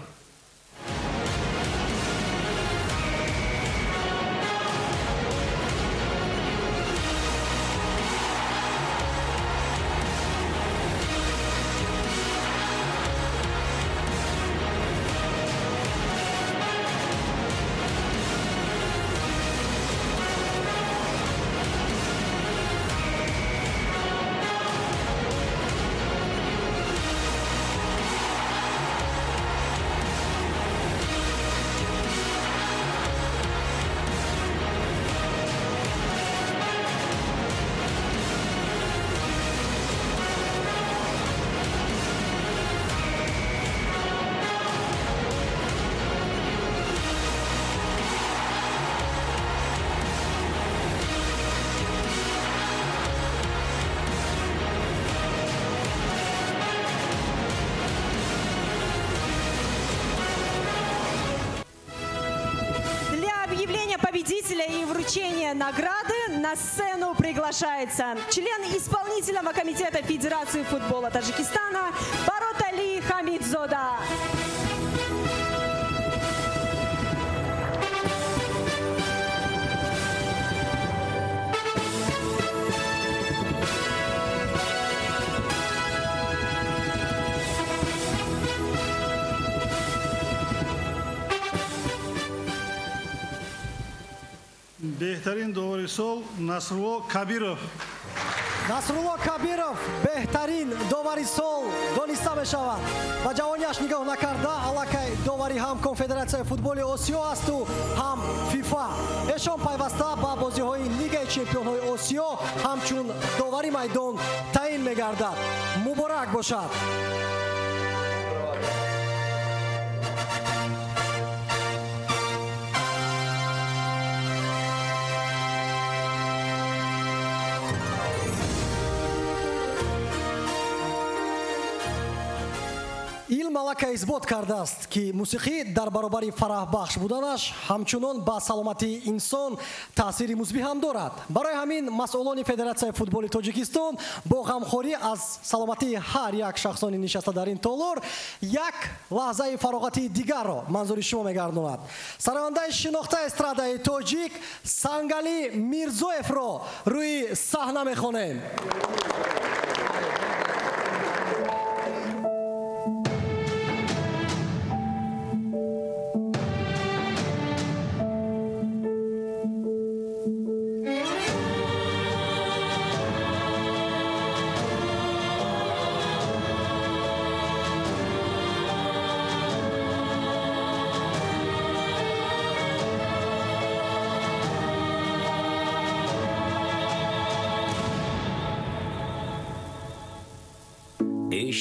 Победителя и вручения награды на сцену приглашается член исполнительного комитета Федерации футбола Таджикистана Баротали Хамидзода. بهترین داوری سال نصرالله کبیرов. насрулло кабиров беҳтарин довари сол дониста мешавад. ба ҷавонияш нигоҳ накарда аллакай довари ҳам конфедератсияи футболи осиё асту ҳам фифа. эшон пайваста ба бозиҳои лигаи чемпионҳои осиё ҳамчун довари майдон таъин мегардад. муборак бошад. илм аллакай исбот кардааст ки мусиқӣ дар баробари фараҳбахш буданаш ҳамчунон ба саломатии инсон таъсири мусбӣ ҳам дорад. барои ҳамин масъулони федератсияи футболи тоҷикистон бо ғамхорӣ аз саломатии ҳар як шахсони нишаста дар ин толор як лаҳзаи фароғати дигарро манзури шумо мегардонад. сарояндаи шинохта эстрадаи тоҷик Сангали Мирзоевро рӯи саҳна мехонем.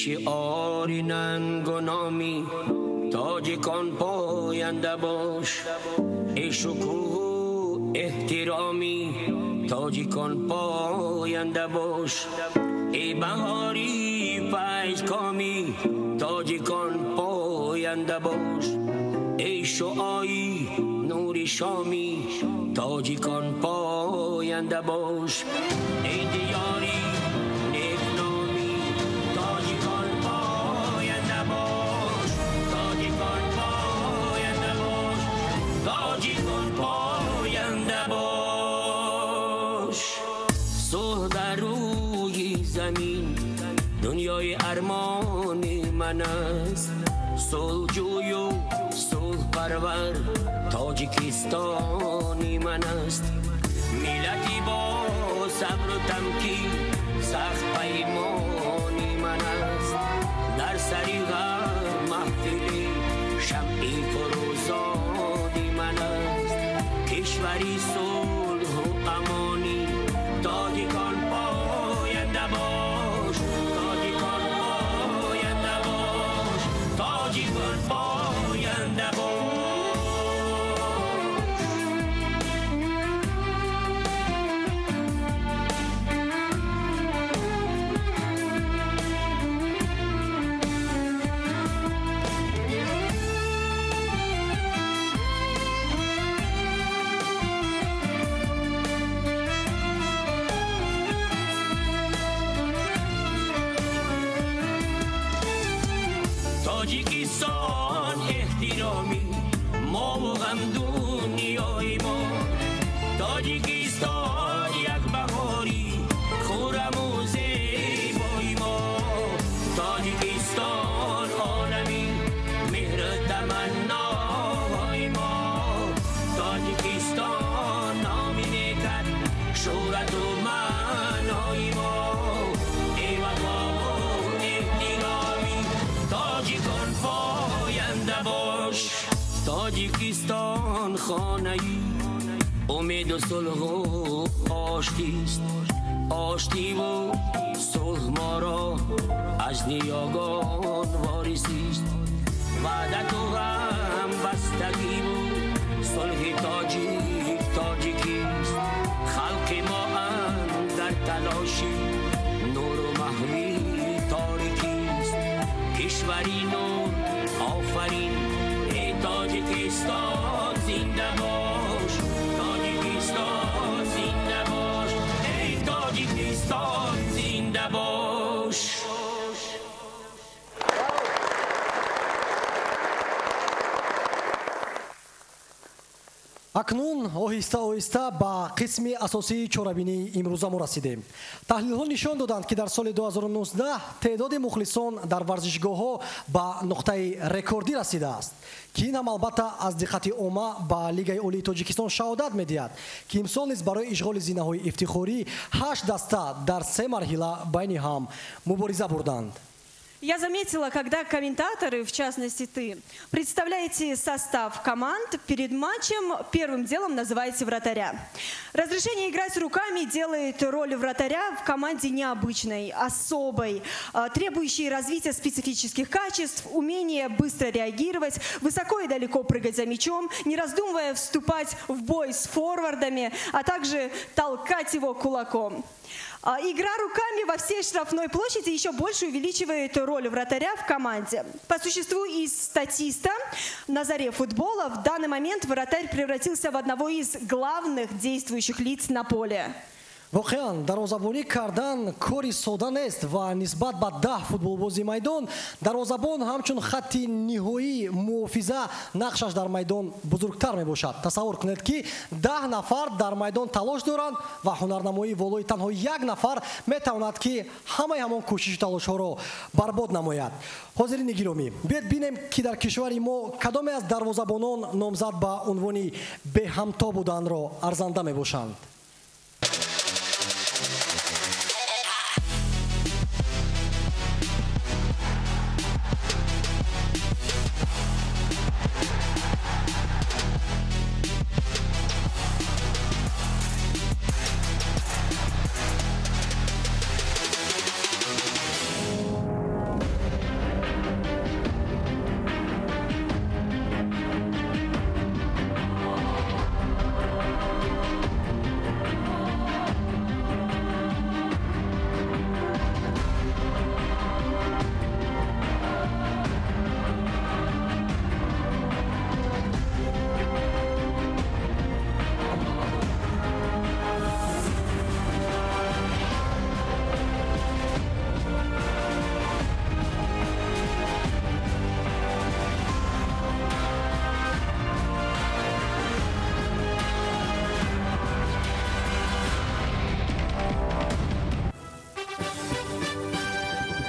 شعاری ننگ و نامی تاجیکان پاینده باش. ای شکوه احترامی تاجیکان پاینده باش. ای بهاری فیض کامی تاجیکان پاینده باش. ای شعایی نوری شامی تاجیکان پاینده باش. ای دیاری دنیای ارمان من است. صلحجوی و صلح پرور تاجیکستانی من است. ملتی با صبر و تمکین سخت پیمانی من است. در سری غم محفلی شمعی فروزانی من است. کشوری صلح و امانی تاجیکان پاینده باش. تاجیکان پاینده باش. تاجیکان پاینده باش. تاجیکستان احترامی ما و غم دنیای ما. تاجیکستان یک بهاری خورم و زیبای ما. تاجیکستان عالمی مهر تمنای ما. تاجیکستان نامی نیکت شهرت و معنای ما. ای وفا و احترامی تاجیکان پاینده باش. تاجیکستان خانه‌ای امید و صلح و آشتیست. آشتی و صلح ما را از نیاگان وارثیست. وعدت و غم بستگی و صلح تاجیکیست. خلق ما اندر تلاشی نور و محوی تاریکیست. کشوری نور آفرین ای تاجیکستان زنده باش. تاجیکستان زنده باش. ای تاجیکستان زنده باش. акнун оҳиста оҳиста ба қисми асосии чорабинии имрӯза мо расидем. Таҳлилҳо нишон доданд, ки дар соли 2019 теъдоди мухлисон дар варзишгоҳҳо ба нуқтаи рекордӣ расидааст, ки ин ҳам албатта аз диққати омма ба Лигаи олии Тоҷикистон шаҳодат медиҳад, ки имсол низ барои ишғоли зинаҳои ифтихорӣ 8 даста дар 3 марҳила байни ҳам мубориза бурданд. Я заметила, когда комментаторы, в частности ты, представляете состав команд, перед матчем первым делом называете вратаря. Разрешение играть руками делает роль вратаря в команде необычной, особой, требующей развития специфических качеств, умения быстро реагировать, высоко и далеко прыгать за мячом, не раздумывая вступать в бой с форвардами, а также толкать его кулаком. Игра руками во всей штрафной площади еще больше увеличивает роль вратаря в команде. По существу из статиста на заре футбола в данный момент вратарь превратился в одного из главных действующих лиц на поле. воқеан дарвозабонӣ кардан кори сода нест ва нисбат ба 10 футболбози майдон дарвозабон ҳамчун хатти ниҳоии муҳофиза нақшаш дар майдон бузургтар мебошад. Тасаввур кунед, ки 10 нафар дар майдон талош доранд ва ҳунарнамоии волои танҳо як нафар метавонад, ки ҳамаи ҳамон кӯшиши талошҳоро барбод намояд. ҳозирини гиромӣ, биёед бинем, ки дар кишвари мо кадоме аз дарвозабонон номзад ба унвони беҳамто буданро арзанда мебошанд.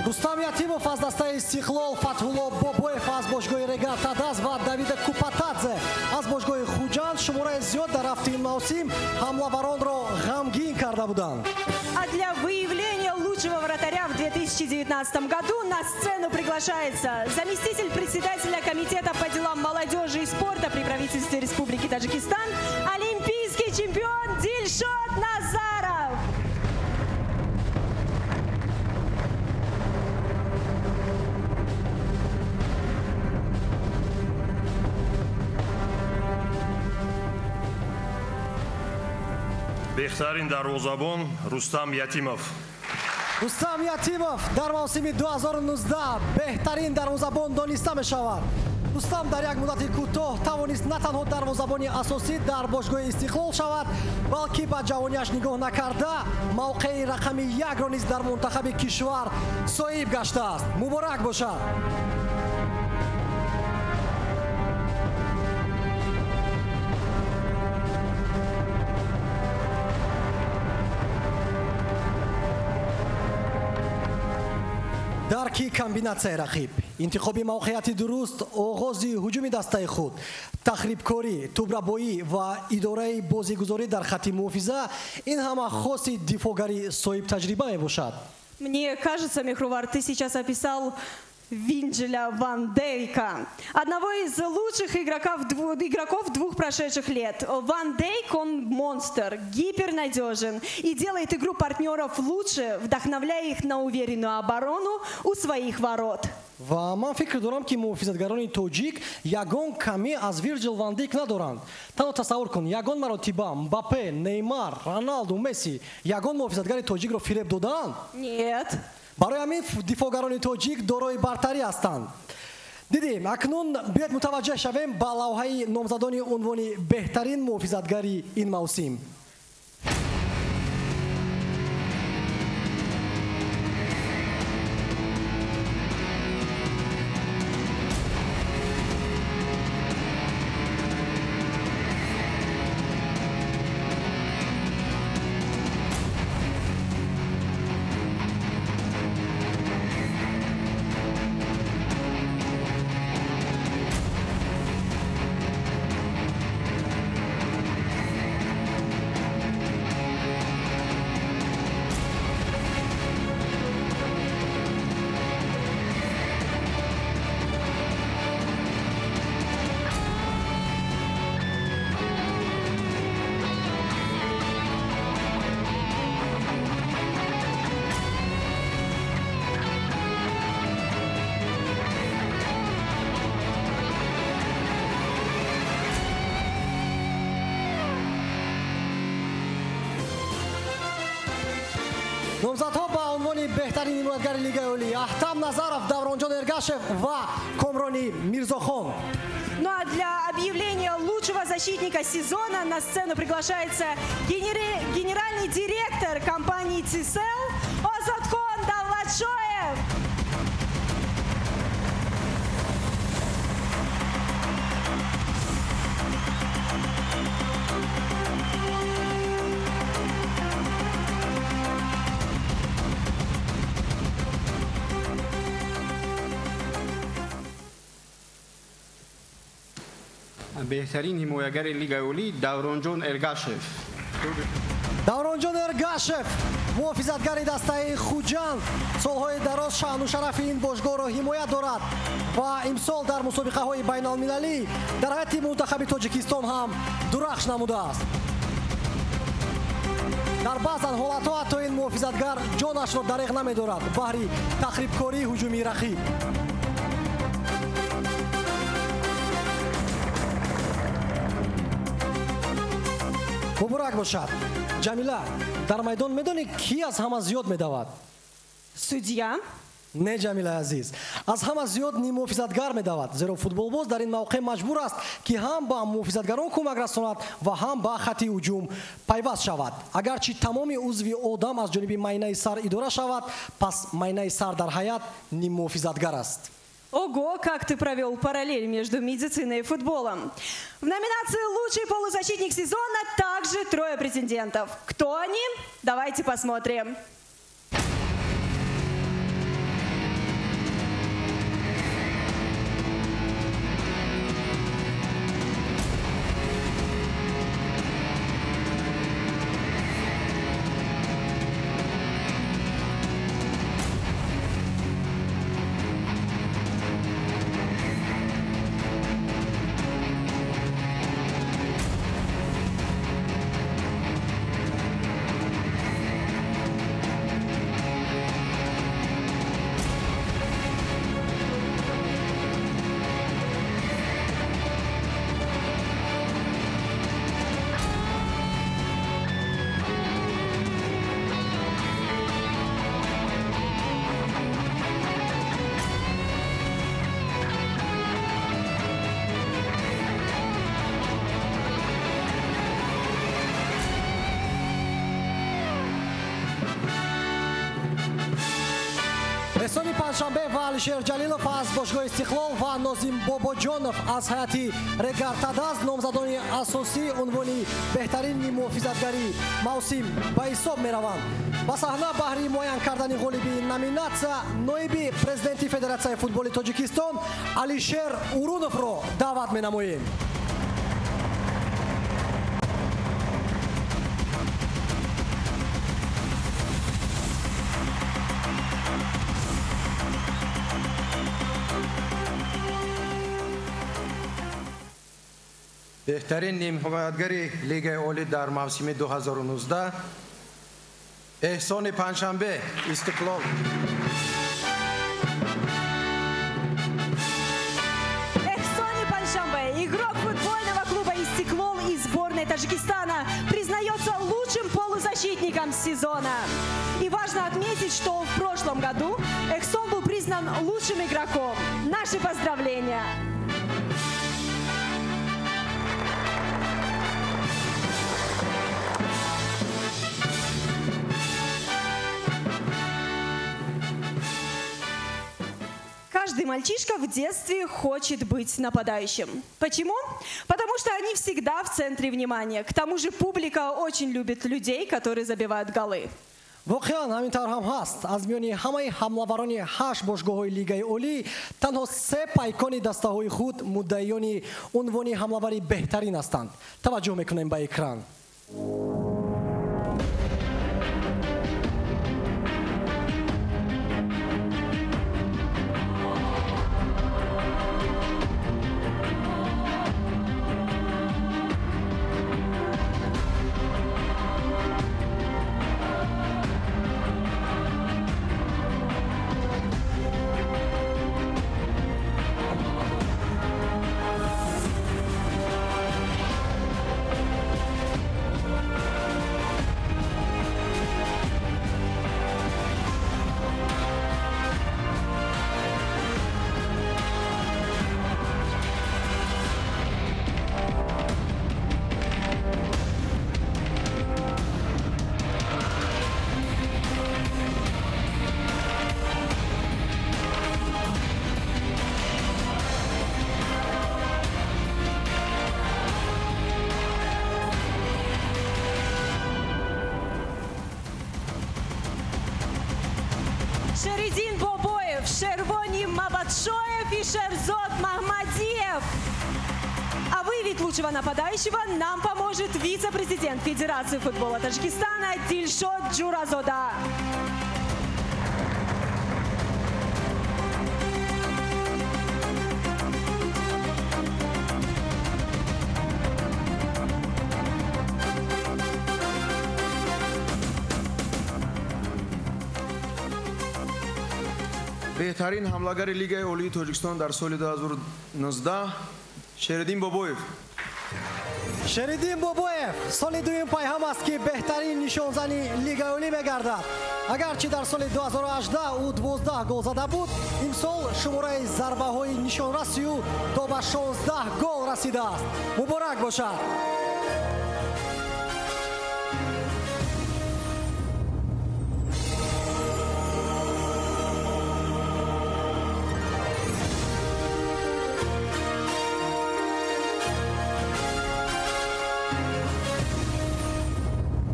Рустам Ятимов аз дастаи Истиқлол, Фатҳулло Бобоев аз бошгоҳи Регарта Даст ва Давида Купатадзе аз бошгоҳи Хуҷанд шумораи зиёд дар ҳафтаи мавсим ҳамлаваронро ғамгин карда буданд. А для выявления лучшего вратаря в 2019 году на сцену приглашается заместитель председателя Комитета по делам молодежи и спорта при правительстве Республики Таджикистан, олимпийский чемпион Дильшод Назаров. беҳтарин дарвозабон Рустам Ятимов. Рустам Ятимов дар мавсими 2019 беҳтарин дарвозабон дониста мешавад. Рустам дар як муддати кӯтоҳ тавонист на танҳо дарвозабони асосӣ дар бошгоҳи Истиқлол шавад, балки ба ҷавониаш нигоҳ накарда мавқеи рақами 1-ро низ дар мунтахаби кишвар соҳиб гаштааст. Муборак бошад. дарки комбинатсияи рақиб, интихоби мавқеияти дуруст, оғози ҳуҷуми дастаи худ, тахрибкорӣ, тӯбрабоӣ ва идораи бозигузорӣ дар хатти муҳофиза ин ҳама хоси дифогари соҳиб таҷриба мебошад. Мне кажется, Мехрувар, ты сейчас описал Винджеля ван Дейка, одного из лучших игроков двух прошедших лет. Ван Дейк, он монстр, гипернадежен и делает игру партнеров лучше, вдохновляя их на уверенную оборону у своих ворот. ва ман фикр дорам, ки муҳофизатгарони тоҷик ягон камӣ аз Вирҷил ван Дейк надоранд. Танҳо тасаввур кун, ягон маротиба Мбаппе, Неймар, Роналду, Месси ягон муҳофизатгари тоҷикро фиреб додаанд? Нет. барои ҳамин дифогарони тоҷик дорои бартарӣ ҳастанд. дидем, акнун биёед мутаваҷҷеҳ шавем ба лавҳаи номзадони унвони беҳтарин муҳофизатгари ин мавсим. ҳимоятгари Лигаи Олӣ Аҳтам Назаров, Давронҷон Эргашев ва Комрони Мирзохон. Ну а для объявления лучшего защитника сезона на сцену приглашается генеральный директор компании «Цисел» Озодхон Давлатшоев. بهترین حمایتگر لیگ اولی دورانجان ارگاشف. Давронҷон Эргашев муҳофизатгари дастаи Хуҷанд солҳои дароз шаъну шарафи ин бошгоҳро ҳимоят дорад ва имсол дар мусобиқаҳои байналмилалӣ дар ҳайати мунтахаби Тоҷикистон ҳам дурахш намудааст. дар баъзан ҳолатҳо ҳатто ин муҳофизатгар ҷонашро дареғ намедорад баҳри тахрибкории ҳуҷумии рақиб. муборак бошад. Ҷамила, дар майдон медонӣ ки аз ҳама зиёд медавад? Судья? Не, Ҷамила азиз. Аз ҳама зиёд нимуҳофизатгар медавад. Зеро футболбоз дар ин мавқеъ маҷбур аст ки ҳам ба муҳофизатгарон кӯмак расонад ва ҳам ба хатти ҳуҷум пайваст шавад. Агарчи тамоми узви одам аз ҷониби майнаи сар идора шавад, пас майнаи сар дар ҳаят нимуҳофизатгар аст. Ого, как ты провел параллель между медициной и футболом. В номинации «Лучший полузащитник сезона» также 3 претендентов. Кто они? Давайте посмотрим. эҳсони панҷшанбе ва алишер ҷалилов аз бошгоҳи истиқлол ва нозим бобоҷонов аз ҳайати регартадаз номзадони асосии унвони беҳтарини муҳофизатгари мавсим ба ҳисоб мераванд. ба саҳна баҳри муайян кардани ғолиби номинатсия ноиби президенти Федератсияи футболи Тоҷикистон Алишер Уруновро даъват менамоем. بهترین نیم حمایتگری لیگ اولی در موسم 2019 احسان پنجشنبه استقلال. Эхсони Паншамбе, игрок футбольного клуба «Истеклол» из сборной Таджикистана, признается лучшим полузащитником сезона. И важно отметить, что в прошлом году Эхсон был признан лучшим игроком. Наши поздравления! Каждый мальчишка в детстве хочет быть нападающим. Почему? Потому что они всегда в центре внимания. К тому же публика очень любит людей, которые забивают голы. воқеан ҳамин тавр ҳам ҳаст. аз миёни ҳамаи ҳамлаварони 8 бошгоҳҳои лигаи олӣ танҳо 3 пайкони дастаҳои худ муддаиёни унвони ҳамлавари беҳтарин ҳастанд. таваҷҷӯҳ мекунем ба экран. Шерзот Махмадиев. А выявить лучшего нападающего нам поможет вице-президент Федерации футбола Таджикистана Дильшод Джуразода. بهترین حملهگر لیگ اولی تاجیکستان در سال 2019 شریدین بابویف. شریدین بابویف سال دوم پیام است که بهترین نشانزنی لیگ اولی میگردد. اگرچه در سال 2018 او 12 گل زده بود، این سال شماره ضربه های نشانرسی او تا به 16 گل رسیده است. مبارک باشد.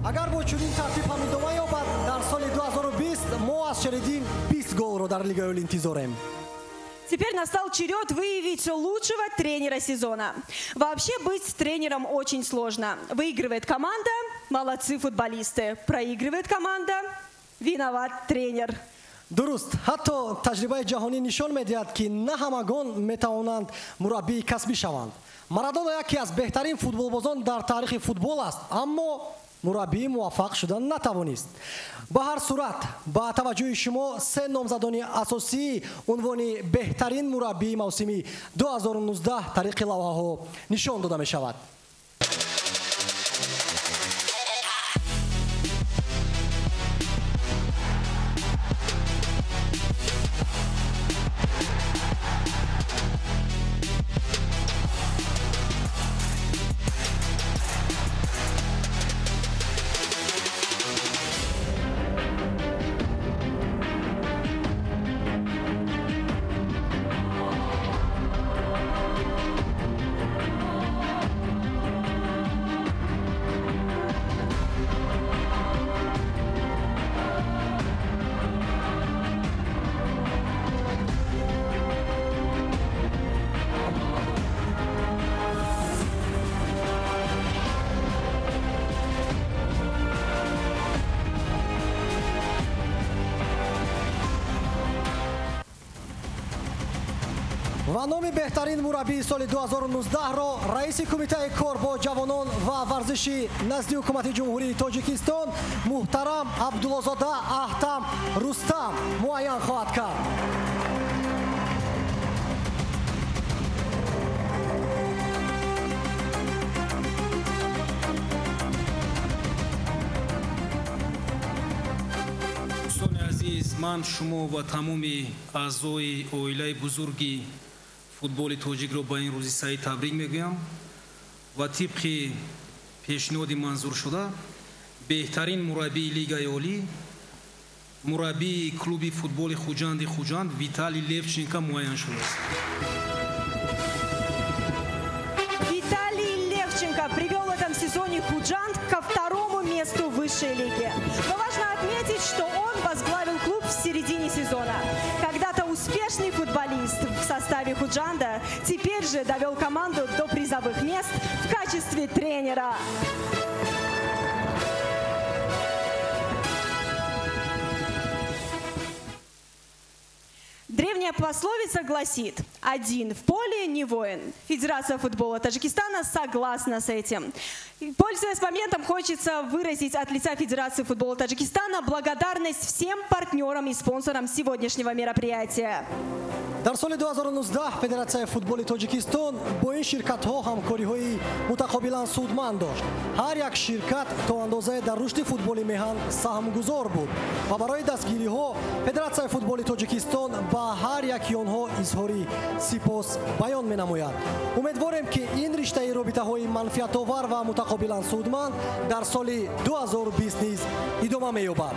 اگر با چنین ترتیب هم ادامه یابد در سال 2020 ما از شریدین 20 گل رو در لیگ اولی انتظاریم. Теперь настал черед выявить лучшего тренера сезона. Вообще быть тренером очень сложно. Выигрывает команда – молодцы футболисты. Проигрывает команда – виноват тренер. درست. حتی تجربه جهانی نشان می‌دهد که نه همگان می‌توانند مربی کسبی شوند. مارادونا یکی از بهترین فوتبالبازان در تاریخ فوتبال است، اما مربی موفق شدن نتوانست. به هر صورت با توجه شما سه نامزدانی اساسی عنوان بهترین مربی موسمی 2019 طریق لوحه ها نشان داده می شود. و نام بهترین مربی سال 2019 را رئیس کمیته کار با جوانان و ورزشی نزد حکومت جمهوری تاجیکستان محترم عبدالله‌زاده احتم رستم معین خواهد کرد. دوستان عزیز، من شما و تمام اعضای عائله بزرگی فوتبال تاجیک رو با این روزی سعید تبریک میگویم و طبق پیشنهاد منظور شده بهترین مربی لیگ اولی مربی کلوب فوتبال خوجند ویتالی لевченко معین شده است. Виталий Левченко привел в этом сезоне Худжанд ко второму месту высшей лиги. Но важно отметить, что он возглавил клуб в середине сезона. Когда-то успешный футболист в составе Худжанда теперь же довел команду до призовых мест в качестве тренера. Древняя пословица гласит: «Один в поле не воин». Федерация футбола Таджикистана согласна с этим. Пользуясь моментом, хочется выразить от лица Федерации футбола Таджикистана благодарность всем партнерам и спонсорам сегодняшнего мероприятия. در سال 2019 فدراسیون فوتبال تاجیکستان با این شرکت‌ها همکاری‌های متقابلا سودمند داشت. هر یک شرکت تا اندازه در رشد فوتبال میهن سهمگذار بود و برای دستگیری‌ها فدراسیون فوتبال تاجیکستان با هر یکی آنها اظهاری سپاس بیان می‌نماید. امیدواریم که این رشته رابطه‌های منفعت‌آور و متقابلا سودمند در سال 2020 نیز ادامه می‌یابد.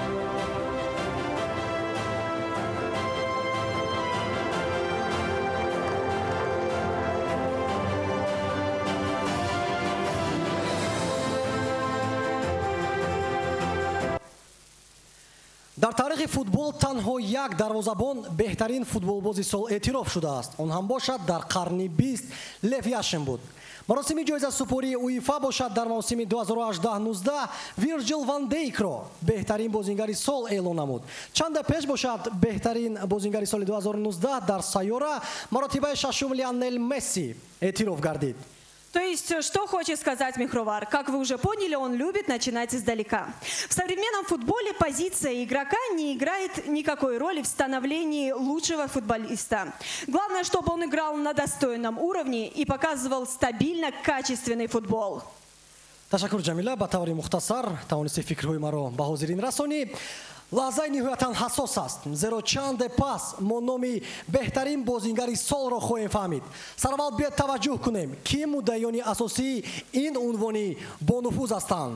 дар таърихи футбол танҳо як дарвозабон беҳтарин футболбози сол эътироф шудааст. Он ҳам бошад дар қарни 20 Лев Яшин буд. маросими ҷоизасупории УЕФА бошад дар мавсими 2018-19 Вирҷил ван Дейкро беҳтарин бозингари сол эълон намуд. чанда пеш бошад беҳтарин бозингари соли 2019 дар сайёра маротибаи шашум Лионел Месси эътироф гардид. То есть, что хочет сказать Мехровар? Как вы уже поняли, он любит начинать издалека. В современном футболе позиция игрока не играет никакой роли в становлении лучшего футболиста. Главное, чтобы он играл на достойном уровне и показывал стабильно качественный футбол. ташаккур ҷамила, ба таври мухтасар тавонисти фикрҳои маро ба ҳозирин расонӣ. лаҳзаи ниҳоятан ҳасос аст, зеро чанде пас мо номи беҳтарин бозингари солро хоҳем фаҳмид. сараввал биёед таваҷҷӯҳ кунем ки муддаёни асосии ин унвони бонуфуз ҳастанд.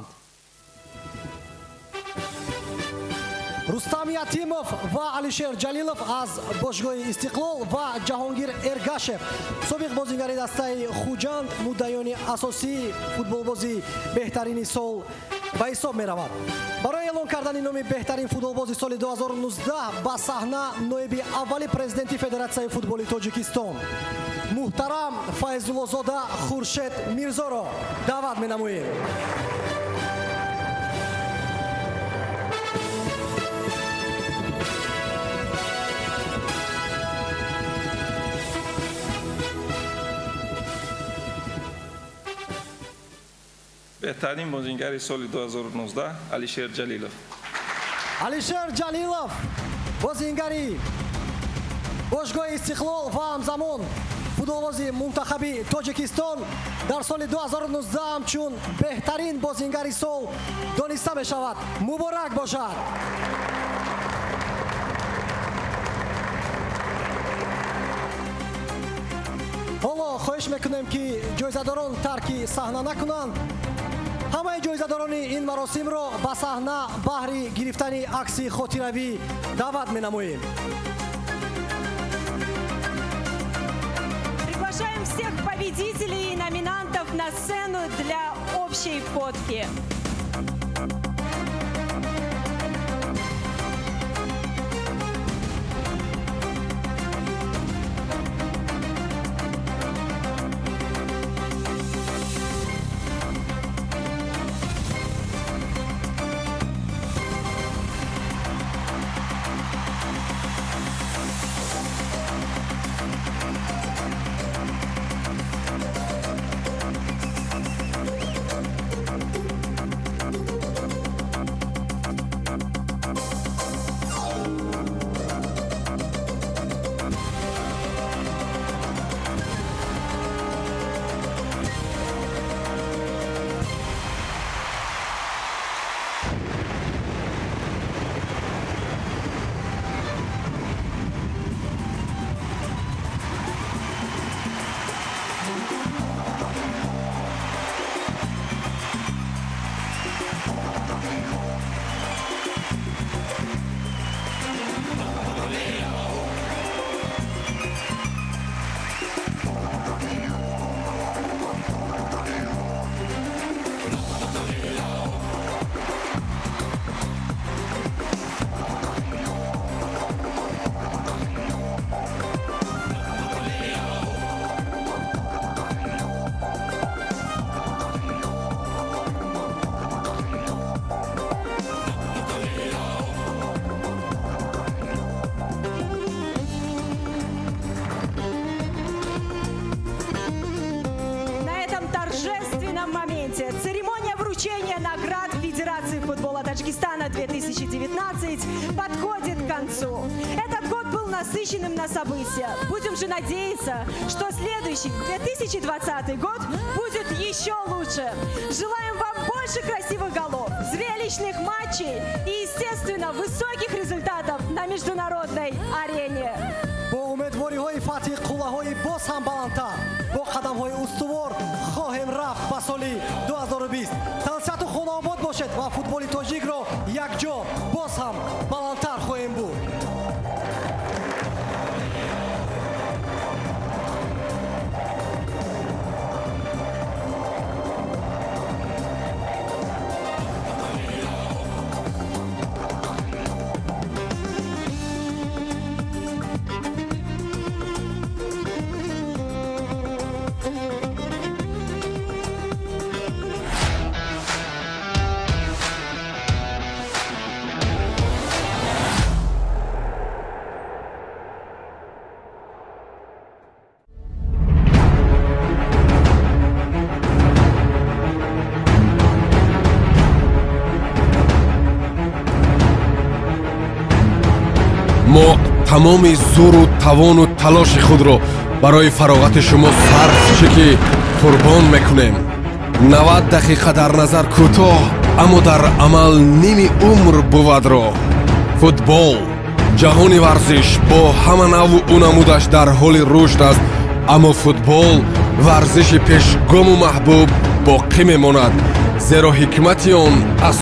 рустам ятимов ва алишер ҷалилов аз бошгоҳи истиқлол ва ҷаҳонгир эргашев собиқ бозингари дастаи хуҷанд муддаёни асосии футболбози беҳтарини сол ба ҳисоб меравад. барои эълон кардани номи беҳтарин футболбози соли 2019 ба саҳна ноиби аввали президенти Федератсияи футболи Тоҷикистон муҳтарам Файзуллозода Хуршед Мирзоро даъват менамоем. беҳтарин бозингари соли 2019 Алишер Ҷалилов. алишер ҷалилов бозингари бошгоҳи истиқлол ва ҳамзамон футболбози мунтахаби Тоҷикистон дар соли 2019 ҳамчун беҳтарин бозингари сол дониста мешавад. муборак бошад. ҳоло хоҳиш мекунем ки ҷоизадорон тарки саҳна накунанд. ҳамаи ҷоизадорони ин маросимро ба саҳна баҳри гирифтани акси хотиравӣ даъват менамоем. Приглашаем всех победителей и номинантов на сцену для общей фотки. Церемония вручения наград Федерации футбола Таджикистана 2019 подходит к концу. Этот год был насыщенным на события. Будем же надеяться, что следующий 2020 год будет еще лучше. Желаем вам больше красивых голов, зрелищных матчей и, естественно, высоких результатов на международной арене. бо умедвориҳои фатҳи қуллаҳои боз ҳам баландтар бо қадамҳои устувор хоҳем рафт ба соли 2020. талсиату хонаобод бошед ва футболи тоҷикро якҷо боз ҳам баландтар хоҳем буд. мо тамоми зуру тавону талоши худро барои фароғати шумо сарф чеки қурбон мекунем. 90 дақиқа дар назар кӯтоҳ, аммо дар амал ними умр бувадро. футбол ҷаҳони варзиш бо ҳама наву унамудаш дар ҳоли рушд аст, аммо футбол варзиши пешгому маҳбуб боқӣ мемонад, зеро ҳикмати он аз